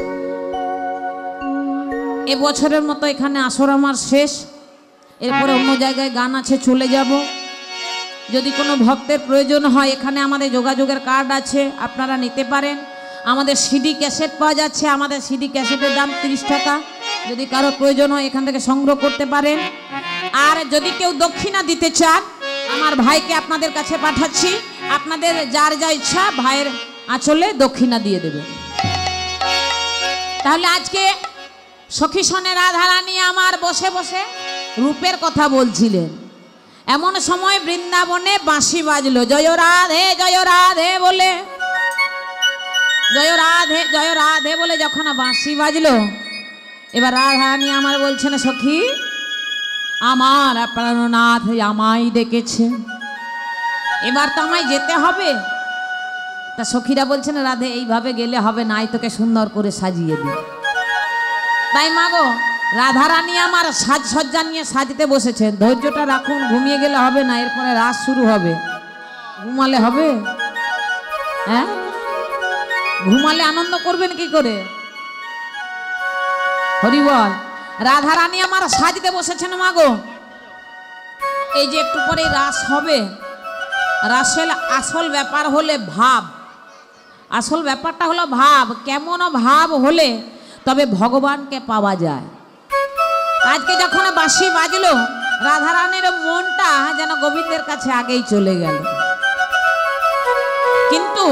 এবছরের মতো এখানে আসর আমার শেষ, এরপরে অন্য জায়গায় গান আছে, চলে যাব। যদি কোনো ভক্তের প্রয়োজন হয়, এখানে আমাদের যোগাযোগের কার্ড আছে, আপনারা নিতে পারেন। আমাদের সিডি ক্যাসেট পাওয়া যাচ্ছে, আমাদের সিডি ক্যাসেটের দাম 30 টাকা। যদি কারো প্রয়োজন হয় এখান থেকে সংগ্রহ করতে পারেন। আর যদি কেউ দক্ষিণা দিতে চান, আমার ভাইকে আপনাদের কাছে পাঠাচ্ছি, আপনাদের যার যা ইচ্ছা ভাইয়ের আঁচলে দক্ষিণা দিয়ে দেবে। তাহলে আজকে সখী সনে রাধারানী আমার বসে বসে রূপের কথা বলছিলেন। এমন সময় বৃন্দাবনে বাঁশি বাজলো, জয় রাধে বলে, জয় রাধে বলে যখন বাঁশি বাজলো, এবার রাধারানী আমার বলছেন, সখী আমার প্রাণনাথ আমায় ডেকেছে, এবার তো আমায় যেতে হবে। তা সখীরা বলছেন, রাধে এইভাবে গেলে হবে না, তোকে সুন্দর করে সাজিয়ে দিই। তাই মাগো, রাধারানী আমার সাজসজ্জা নিয়ে সাজতে বসেছেন, ধৈর্যটা রাখুন, ঘুমিয়ে গেলে হবে না, এরপরে রাস শুরু হবে, ঘুমালে হবে? হ্যাঁ, ঘুমালে আনন্দ করবেন কি করে? হরি বল। রাধারানী আমার সাজতে বসেছেন মাগো। এই যে একটু পরে রাস হবে, রাসের আসল ব্যাপার হলে ভাব, আসল ব্যাপারটা হলো ভাব। কেমন ভাব হলে তবে ভগবানকে পাওয়া যায়। আজকে যখন বাঁশি বাজলো, রাধারানীর মনটা যেন গোবিন্দের কাছে আগেই চলে গেল। কিন্তু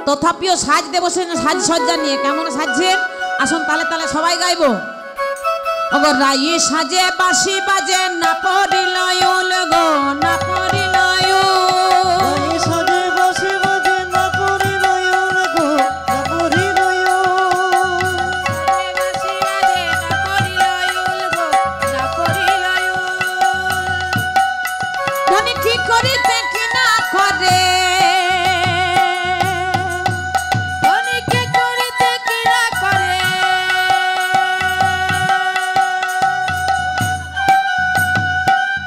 তথাপিও সাজতে বসেছেন সাজসজ্জা নিয়ে। কেমন সাজছেন আসুন তালে তালে সবাই গাইবো। অগর রাই সাজে বাঁশি বাজে, না পড়িল গো, না পড়িল। রাই সাজে বাঁশি বাজে, না পড়িল গো, না পড়িল। বাঁশি বাজে না পড়িল গো, না পড়িল। ধনী ঠিক করিতে কি না করে, ধনীকে করিতে কি না করে,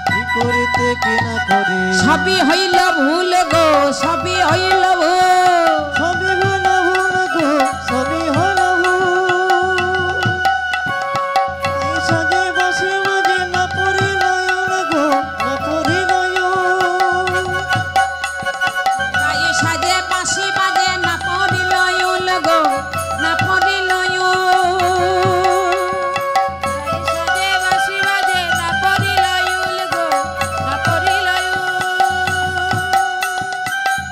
কি করিতে কি না করে, সবই হইল ভুল গো, সবই হইল ভুল। সবই হলো ভুল গো, সবই হলো ভুল। রাই সাজে বাঁশি বাজে, না পড়িল গো, না পড়িল। রাই সাজে বাঁশি বাজে, না পড়িল গো, না পড়িল। সাজে বাঁশি বাজে না পড়িল গো, না পড়িল।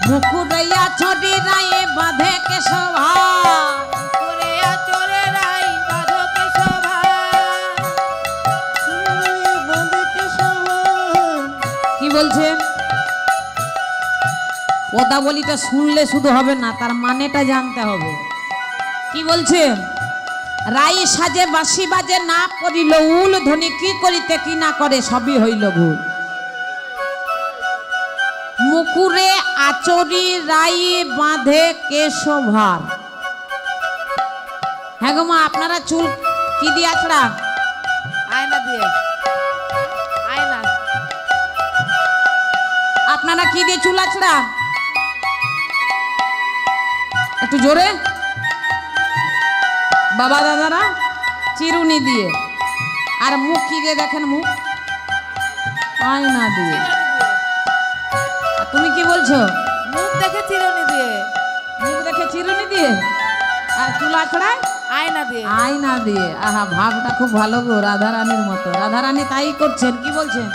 মুকুরইয়া ছড়ি রায়ে বাঁধে কেশভা, করে আচরে রাই বাঁধকে শোভা। বাঁধকে সমান কি বলছেন? পদাবলিটা শুনলে শুধু হবে না, তার মানেটা জানতে হবে। কি বলছেন? রাই সাজে বাঁশি বাজে, না পড়িল উল। ধ্বনি কি করিতে কি না করে, সবই হইল ভুল। মুকুরে আচরি রাই বাঁধে কেশভার। হ্যাঁ গো মা, আপনারা চুল কি দিয়ে আছড়া? আয়না দিয়ে, আয়না। আপনারা কি দিয়ে চুল আছড়া? একটু জোরে। বাবা দাদারা চিরুনি দিয়ে। আর মুখ কি দিয়ে দেখেন? মুখ আয়না দিয়ে। আর তুমি কি বলছো? মুখ দেখে চিরুনি দিয়ে, মুখ দেখে চিরুনি দিয়ে। আর চুল আছড়ায় আয়না দিয়ে। আয়না দিয়ে। আহা, ভাবটা খুব ভালো গো, রাধারানীর মতো। রাধারানী তাই করছেন। কি বলছেন?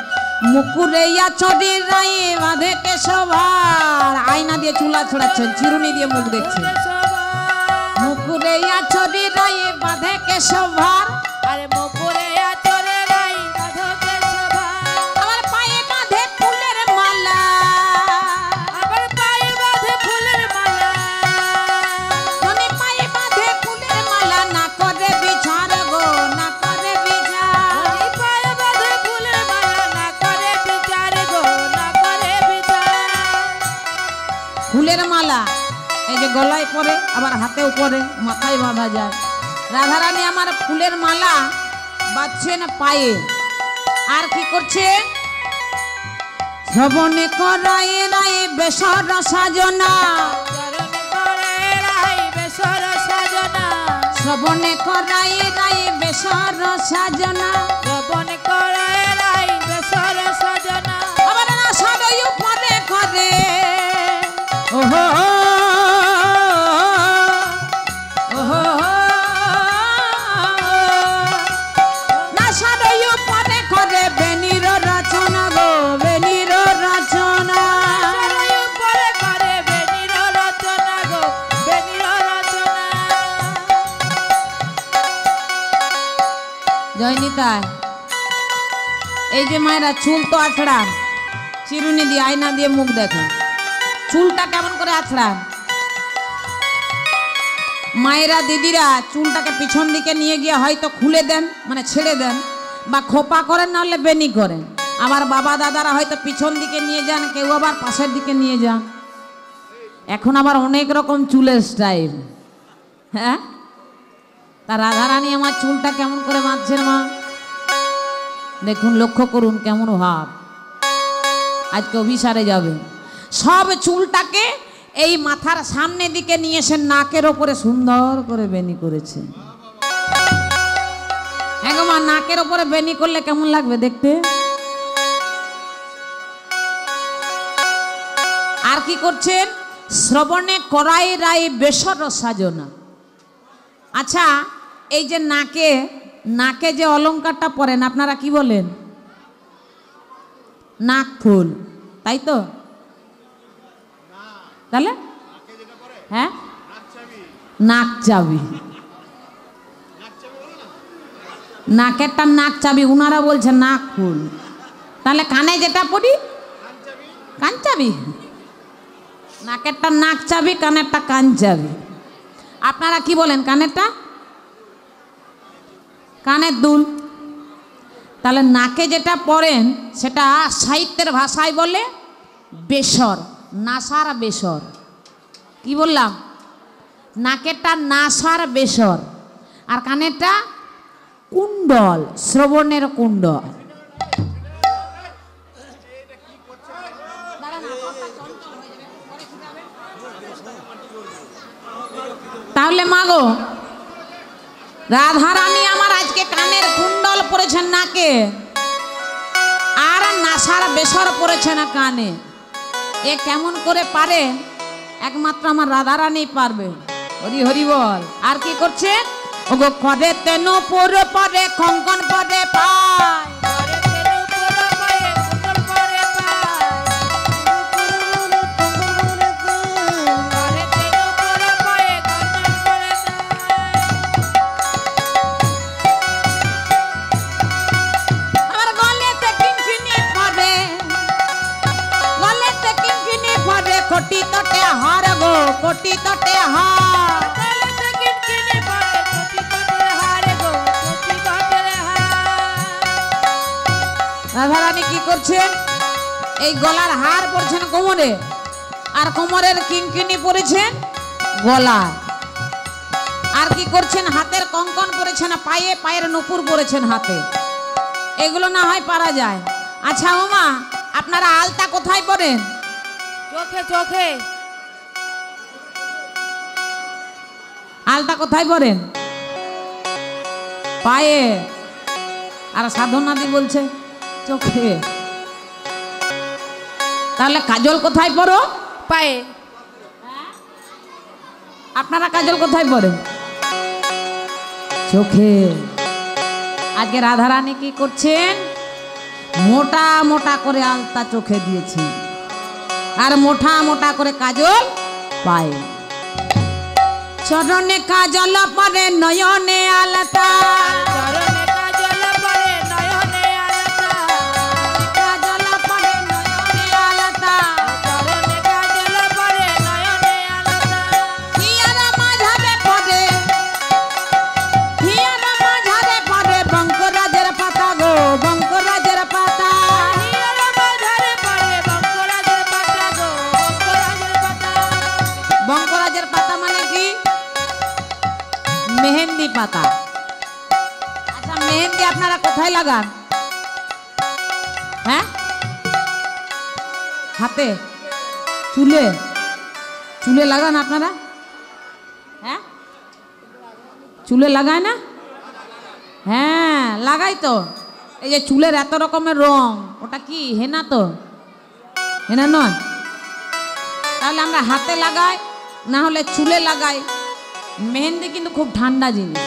মুকুরে চড়ি রাই বাঁধে কেশভার। আয়না দিয়ে চুলা ছড়াচ্ছেন, চিরুনি দিয়ে মুখ দেখছেন। মুকুরে ছড়ি রাই বাঁধে কেশভার। আরে মুকুরে আচরে রাই বাঁধকে শোভা। আমার পায়ে বাঁধে ফুলের মালা, আবার পায়ে বাঁধে ফুলের ফুলের মালা এই যে গলায় পরে, আবার হাতেও পরে, মাথায় বাঁধা যায়। রাধারানী আমার ফুলের মালা বাঁধছেন পায়ে। আর কি করছে? শ্রবণে করায় রায়ে বেসর সাজনা, চরণে করে রাই বেসর সাজনা, শ্রবণে করায় রায়ে বেসর সাজনা, শ্রবণ করে রাই বেসর সাজনা, আবার না সারই পরে করে ওহো ওহো না সারই পরে করে বেনির রচনা গো, বেনির রচনা। চরণে উপরে করে বেনির রচনা গো, বেনির রচনা। জয়নিতাই এই যে মায়েরা চুল তো আছড়ান, চিরুনি দিয়ে আয়না দিয়ে মুখ দেখেন, চুলটা কেমন করে আছড়ান। মায়েরা দিদিরা চুলটাকে পিছন দিকে নিয়ে গিয়ে হয়তো খুলে দেন, মানে ছেড়ে দেন, বা খোপা করেন, নাহলে বেনি করেন। আবার বাবা দাদারা হয়তো পিছন দিকে নিয়ে যান, কেউ আবার পাশের দিকে নিয়ে যান। এখন আবার অনেক রকম চুলের স্টাইল। হ্যাঁ, তা রাধারানী আমার চুলটা কেমন করে বাঁধছেন মা দেখুন, লক্ষ্য করুন কেমন ভাব। আজকে অভিসারে যাবে, সব চুলটাকে এই মাথার সামনে দিকে নিয়ে এসে নাকের ওপরে সুন্দর করে বেনি করেছে। হ্যাঁ গো মা, নাকের ওপরে বেনি করলে কেমন লাগবে দেখতে? আর কি করছেন? শ্রবণে করাই রায় বেসর সাজনা। আচ্ছা, এই যে নাকে নাকে যে অলংকারটা পরেন আপনারা কি বলেন? নাক ফুল, তাই তো? তাহলে হ্যাঁ, নাক চাবি, নাকেরটা নাক চাবি, উনারা বলছে নাক ফুল। তাহলে কানে যেটা পরি কান চাবি, নাকেরটা নাক চাবি, কানেরটা কান চাবি। আপনারা কি বলেন? কানেরটা কানের দুল। তাহলে নাকে যেটা পরেন সেটা সাহিত্যের ভাষায় বলে বেসর, নাসার বেসর। কি বললাম? নাকেরটা নাসার বেসর, আর কানেরটা কুণ্ডল, শ্রবণের কুণ্ডল। তাহলে মাগো, রাধারানী আমার আজকে কানের কুণ্ডল পরেছেন নাকে, আর নাসার বেসর পরেছেন কানে। এ কেমন করে পারে? একমাত্র আমার রাধারানী পারবে। হরি হরি বল। আর কি করছে? ওগো করে তেনো পরে পরে কঙ্কন পরে পায়, করে তেরু পুরো পায়ে কুণ্ডল করে পায়, করে তেরু পুরো পায়ে কুণ্ডল করে আমার গলেতে কিনকিনি পরে, গলেতে কিনকিনি পরে, কোটি তটে হার গো, কোটি তটে হার। গলেতে কিনকিনি পরে, কোটি তটে হার গো, কোটি তটে হার। রাধারানী কি করছেন? এই গলার হার পরছেন কোমরে, আর কোমরের কিনকিনি পরেছেন গলায়। আর কি করছেন? হাতের কঙ্কন পরেছেন পায়ে, পায়ের নুপুর পরেছেন হাতে। এগুলো না হয় পারা যায়। আচ্ছা ওমা, আপনারা আলতা কোথায় পরেন? চোখে চোখে আলতা কোথায় পরেন? পায়ে। আর সাধনাদি বলছে চোখে। তাহলে কাজল কোথায় পরো? পায়ে। আপনারা কাজল কোথায় পরেন? চোখে। আজকে রাধারানী কি করছেন? মোটা মোটা করে আলতা চোখে দিয়েছেন, আর মোটা মোটা করে কাজল পায়ে। চরণে কাজল পরে, নয়নে আলতা, চরণে কাজল পরে, নয়নে আলতা, কাজল পরে, নয়নে আলতা। চরণে কাজল পরে, নয়নে আলতা, হিয়ার মাঝারে পরে, হিয়ার মাঝারে পরে বঙ্করাজের পাতা গো, বঙ্করাজের পাতা। হিয়ার মাঝারে পরে বঙ্করাজের পাতা গো, বঙ্করাজের পাতা। মেহেন্দি পাতা। আচ্ছা, মেহেন্দি আপনারা কোথায় লাগান? হ্যাঁ, হাতে, চুলে? চুলে লাগান আপনারা? হ্যাঁ, চুলে লাগায় না? হ্যাঁ, লাগাই তো। এই যে চুলের এত রকমের রং, ওটা কি হেনা? তো হেনা নয়? তাহলে আমরা হাতে লাগাই, না হলে চুলে লাগাই। মেহেন্দি কিন্তু খুব ঠান্ডা জিনিস।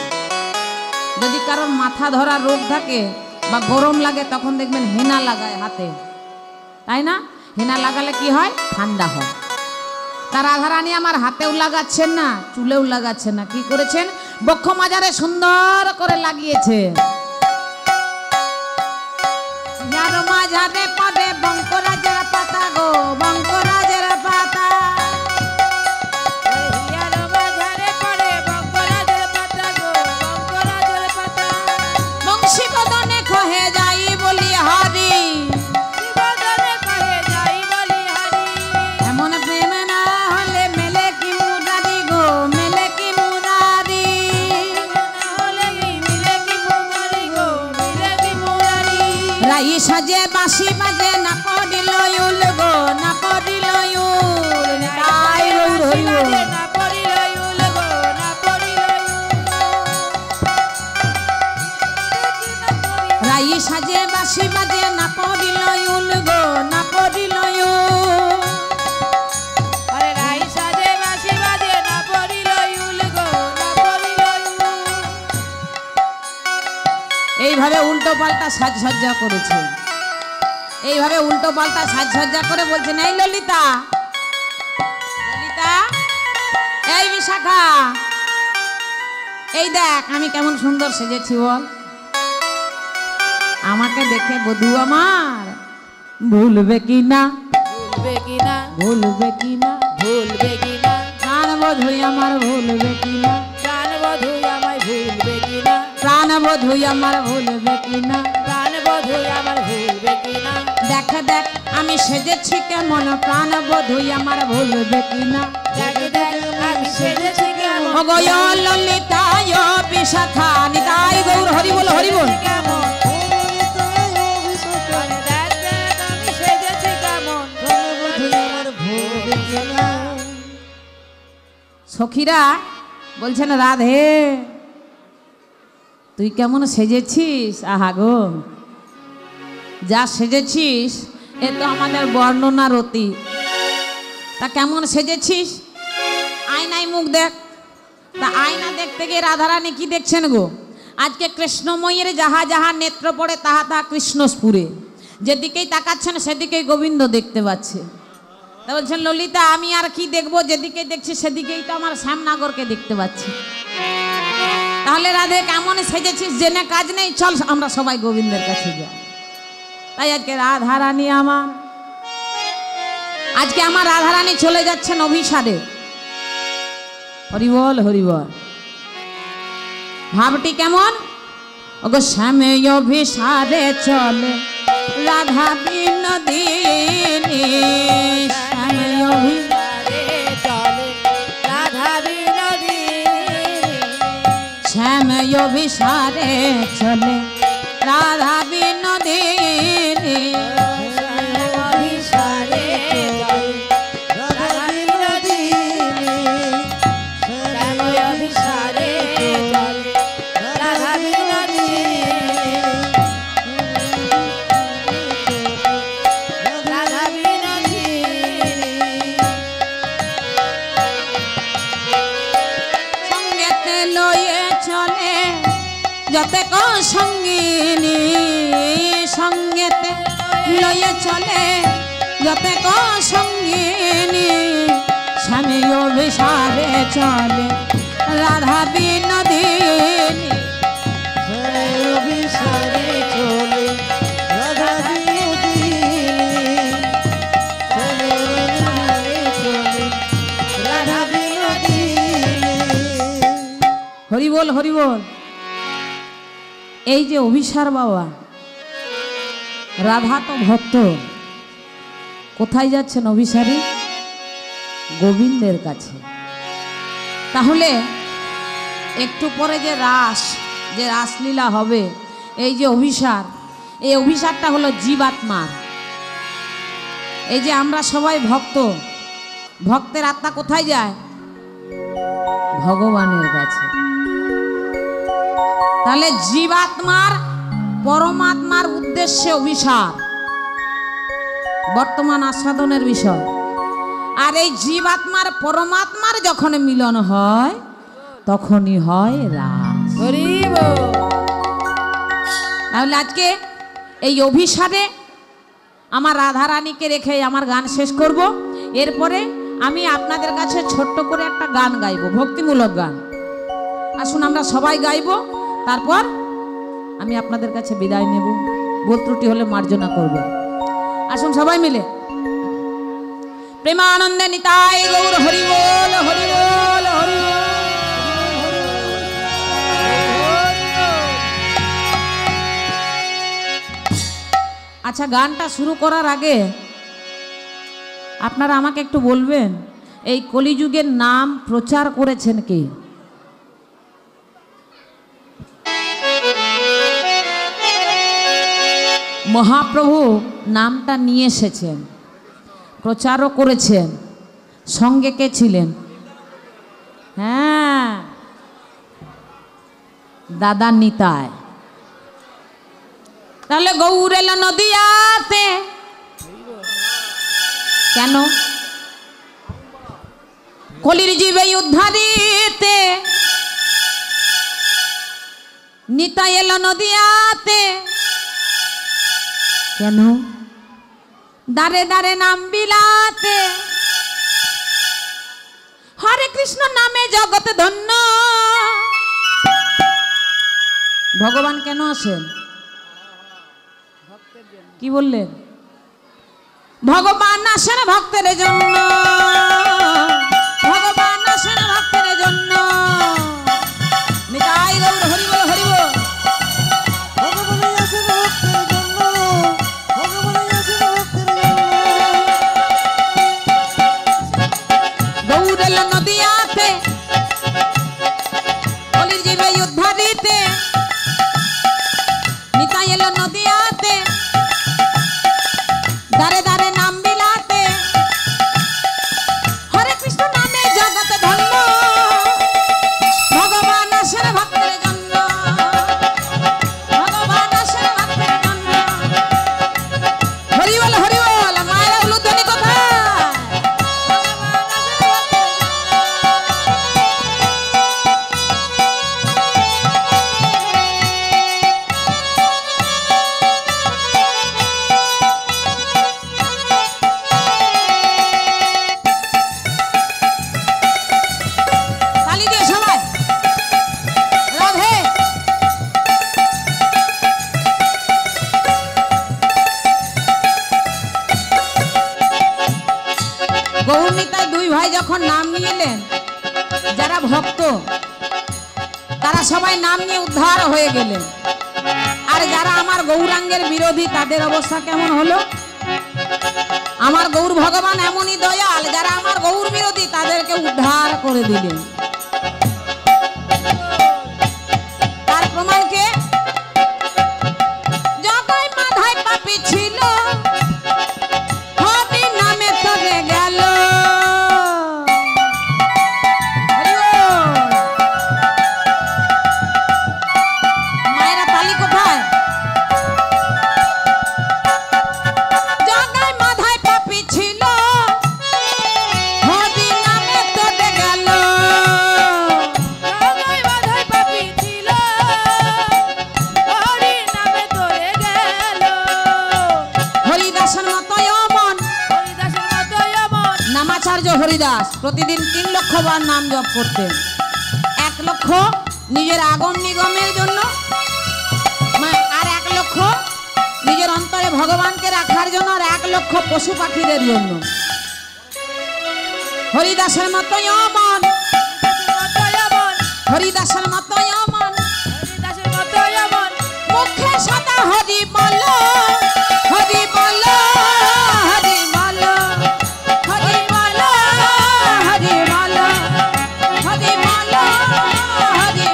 যদি কারোর মাথা ধরা রোগ থাকে বা গরম লাগে, তখন দেখবেন হেনা লাগায় হাতে, তাই না? হেনা লাগালে কি হয়? ঠান্ডা হয়। তার রাধারানী আমার হাতেও লাগাচ্ছেন না, চুলেও লাগাচ্ছেন না, কি করেছেন? বক্ষ মাজারে সুন্দর করে লাগিয়েছে। যার মাঝারে পড়ে বঙ্করাজের পাতা গো, বঙ্করাজের পাতা। হিয়ার বাজারে পড়ে বঙ্করাজের পাতা গো, বঙ্করাজের পাতা। বংশী বদনে কহে যাই বলি হরি, শিবদনে কহে যাই বলি হরি। এমন প্রেম না হলে মেলে কি মুরারি গো, মেলে কি মুরারি। না হলে মিলে কি মুরারি গো, মিলে কি মুরারি। রাই সাজে বাঁশি বাজে না পড়িল উল গো, না পড়িল উল। তাই রই রই রই। না পড়িল উল গো, না পড়িল উল। রাই সাজে বাঁশি বাজে না পড়িল উল গো, না পড়িল উল। আরে রাই সাজে বাঁশি বাজে না পড়িল উল গো, না পড়িল উল। এইভাবে উল্টো পাল্টা সাজসজ্জা করেছে। এইভাবে উল্টো পাল্টা সাজসজ্জা করে বলছেন, এই ললিতা, ললিতা, এই বিশাখা, এই দেখ আমি কেমন সুন্দর সেজেছি বল। আমাকে দেখে বধূ আমার ভুলবে কি না, ভুলবে কি না, ভুলবে কি না, ভুলবে কি না। প্রাণ বধূ আমার ভুলবে কি না, প্রাণ বধূ আমায় ভুলবে কি না, প্রাণ বধূ আমার ভুলবে কি না। প্রাণ বধূ আমার ভুলবে কি না। দেখ দেখ আমি সেজেছি কেমন, প্রাণ বধূ আমার ভুলবে কি না। দেখ দেখ আমি সেজেছি কেমন, ও গো ললিতা ও বিশাখা, নিতাই গৌর হরি বল, হরি বল। কেমন। আরে দেখ দেখ আমি সেজেছি কেমন। সখীরা বলছেন, রাধে তুই কেমন সেজেছিস। আহা গো, যা সেজেছিস এ তো আমাদের বর্ণনার অতি। তা কেমন সেজেছিস? আয়নায় মুখ দেখ। তা আয়না দেখতে গিয়ে রাধারানী কি দেখছেন গো? আজকে কৃষ্ণময়ীর যাহা যাহা নেত্র পড়ে তাহা তাহা কৃষ্ণস্পুরে। যেদিকেই তাকাচ্ছেন সেদিকেই গোবিন্দ দেখতে পাচ্ছে। তা বলছেন, ললিতা আমি আর কি দেখবো? যেদিকে দেখছি সেদিকেই তো আমার শ্যামনগরকে দেখতে পাচ্ছি। তাহলে রাধে কেমন সেজেছিস জেনে কাজ নেই, চল আমরা সবাই গোবিন্দের কাছে যাই। তাই আজকে রাধারানী আমার, আজকে আমার রাধারানী চলে যাচ্ছেন অভিসারে। হরিবল হরিবল। ভাবটি কেমন? ওগো শ্যামে অভিসারে চলে রাধা বিনোদিনী, শ্যামে অভিসারে চলে রাধা বিনোদিনী। শ্যামে অভিসারে চলে রাধা বিনোদিনী। অভিসারে চলে রাধা বিনোদিনী। শ্যাম অভিসারে চলে রাধা বিনোদিনী। রাধা বিনোদিনী। সঙ্গেতে লয়ে চলে যতে ক সঙ্গিনী, সঙ্গেতে লয়ে চলে যতে ক সঙ্গিনী। স্বামী অভিসারে চলে রাধা বিনোদিনী। অভিসারে চলে রাধা বিনোদিনী, চলে রাধা বিনোদিনী। হরিবল হরিবল। এই যে অভিসার বাবা, রাধা তো ভক্ত, কোথায় যাচ্ছেন অভিসারী? গোবিন্দের কাছে। তাহলে একটু পরে যে রাসলীলা হবে, এই যে অভিসার, এই অভিসারটা হলো জীবাত্মার। এই যে আমরা সবাই ভক্ত, ভক্তের আত্মা কোথায় যায়? ভগবানের কাছে। তাহলে জীবাত্মার পরমাত্মার উদ্দেশ্যে অভিসার বর্তমান আস্বাদনের বিষয়। আর এই জীবাত্মার পরমাত্মার যখন মিলন হয় তখনই হয় রাস। হরি বল। তাহলে আজকে এই অভিসারে আমার রাধারানীকে রেখে আমার গান শেষ করব। এরপরে আমি আপনাদের কাছে ছোট্ট করে একটা গান গাইব, ভক্তিমূলক গান। আসুন আমরা সবাই গাইব, তারপর আমি আপনাদের কাছে বিদায় নেব। ভুল ত্রুটি হলে মার্জনা করবে। আসুন সবাই মিলে প্রেমানন্দে নিতাই গৌর হরি বল, হরি বল, হরি বল। আচ্ছা, গানটা শুরু করার আগে আপনারা আমাকে একটু বলবেন, এই কলিযুগের নাম প্রচার করেছেন কে? মহাপ্রভু নামটা নিয়ে এসেছেন, প্রচারও করেছেন। সঙ্গে কে ছিলেন? হ্যাঁ, দাদা নিতাই। তাহলে গৌর এলো নদিয়াতে কেন? কলির জীবে উদ্ধারিতে নিতাই এলো নদিয়াতে কেন? দারে দারে নাম বিলাতে, হরে কৃষ্ণ নামে জগৎ ধন্য। ভগবান কেন আসেন? কি বললেন? ভগবান আসেন ভক্তের জন্য, ভগবান আসেন ভক্তের জন্য। নিতাই গৌর হরি বল, হরি বল। ভগবান আসেন ভক্তের জন্য, ভগবান আসেন ভক্তের জন্য। গৌর এলো নদিয়াতে, কলির জীবে উদ্ধারিতে, নিতাই এলো নদিয়াতে, দারে দারে নাম বিলাতে, হরে কৃষ্ণ নামে জগৎ ধন্য। ভগবান আসেন ভক্তের জন্য, ভগবান আসেন ভক্তের জন্য। হরি বল, হরি বল। মায়েরা উলুধ্বনি কোথায়? তালি দিয়ে সবাই রাধে। গৌর নিতাই দুই ভাই যখন নাম নিয়ে এলেন, যারা ভক্ত তারা সবাই নাম নিয়ে উদ্ধার হয়ে গেলেন। আর যারা আমার গৌরাঙ্গের বিরোধী তাদের অবস্থা কেমন হলো? আমার গৌর ভগবান এমনই দয়াল, যারা আমার গৌর বিরোধী তাদেরকে উদ্ধার করে দিলেন। তার প্রমাণ কে? জগাই মাধাই পাপী ছিল, হরি নামে তবে গেল। হরি বল। মায়েরা তালি কোথায়? জগাই মাধাই পাপী ছিল, হরি নামে তবে গেল। জগাই মাধাই পাপী ছিল, হরি নামে তোরে গেল। হরিদাসের মতো অমন, হরিদাসের মতো এমন, নামাচার্য হরিদাস প্রতিদিন 3 লক্ষ বার নাম জপ করতেন। 1 লক্ষ নিজের আগম নিগমের জন্য, আর 1 লক্ষ নিজের অন্তরে ভগবানকে রাখার জন্য, আর 1 লক্ষ পশু পাখিদের জন্য। হরিদাসের মতো অমন, হরিদাসের মতো অমন, হরিদাসের মতো এমন, মুখে সদা হরি বল, হরি বল, হরি বল, হরি বল, হরি বল, হরি বল, হরি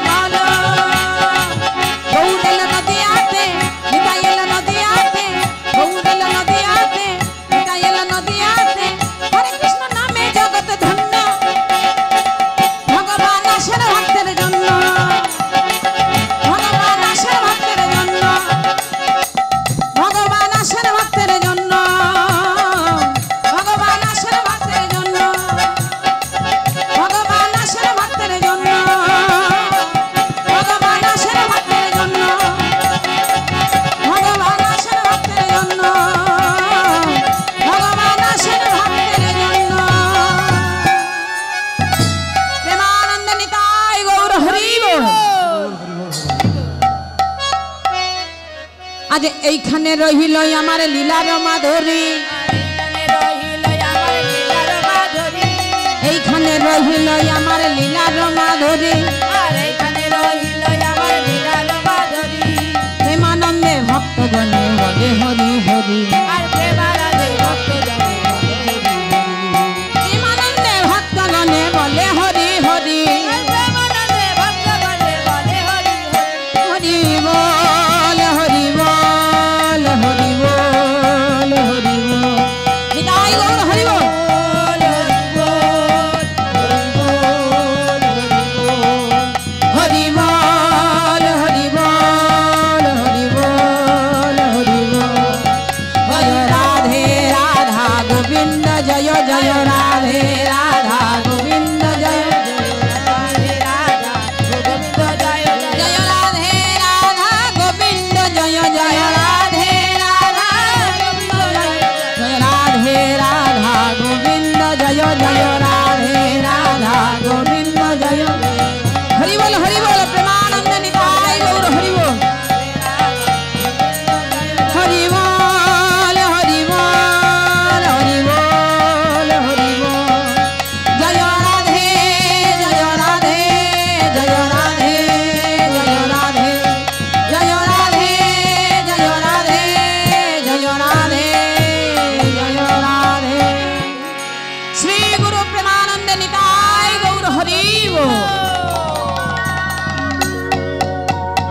আজ এইখানে রহিল আমার লীলার মাধুরী, এইখানে রহিল আমার লীলার মাধুরী, প্রেমানন্দে ভক্তগণে বলে হরি হরি।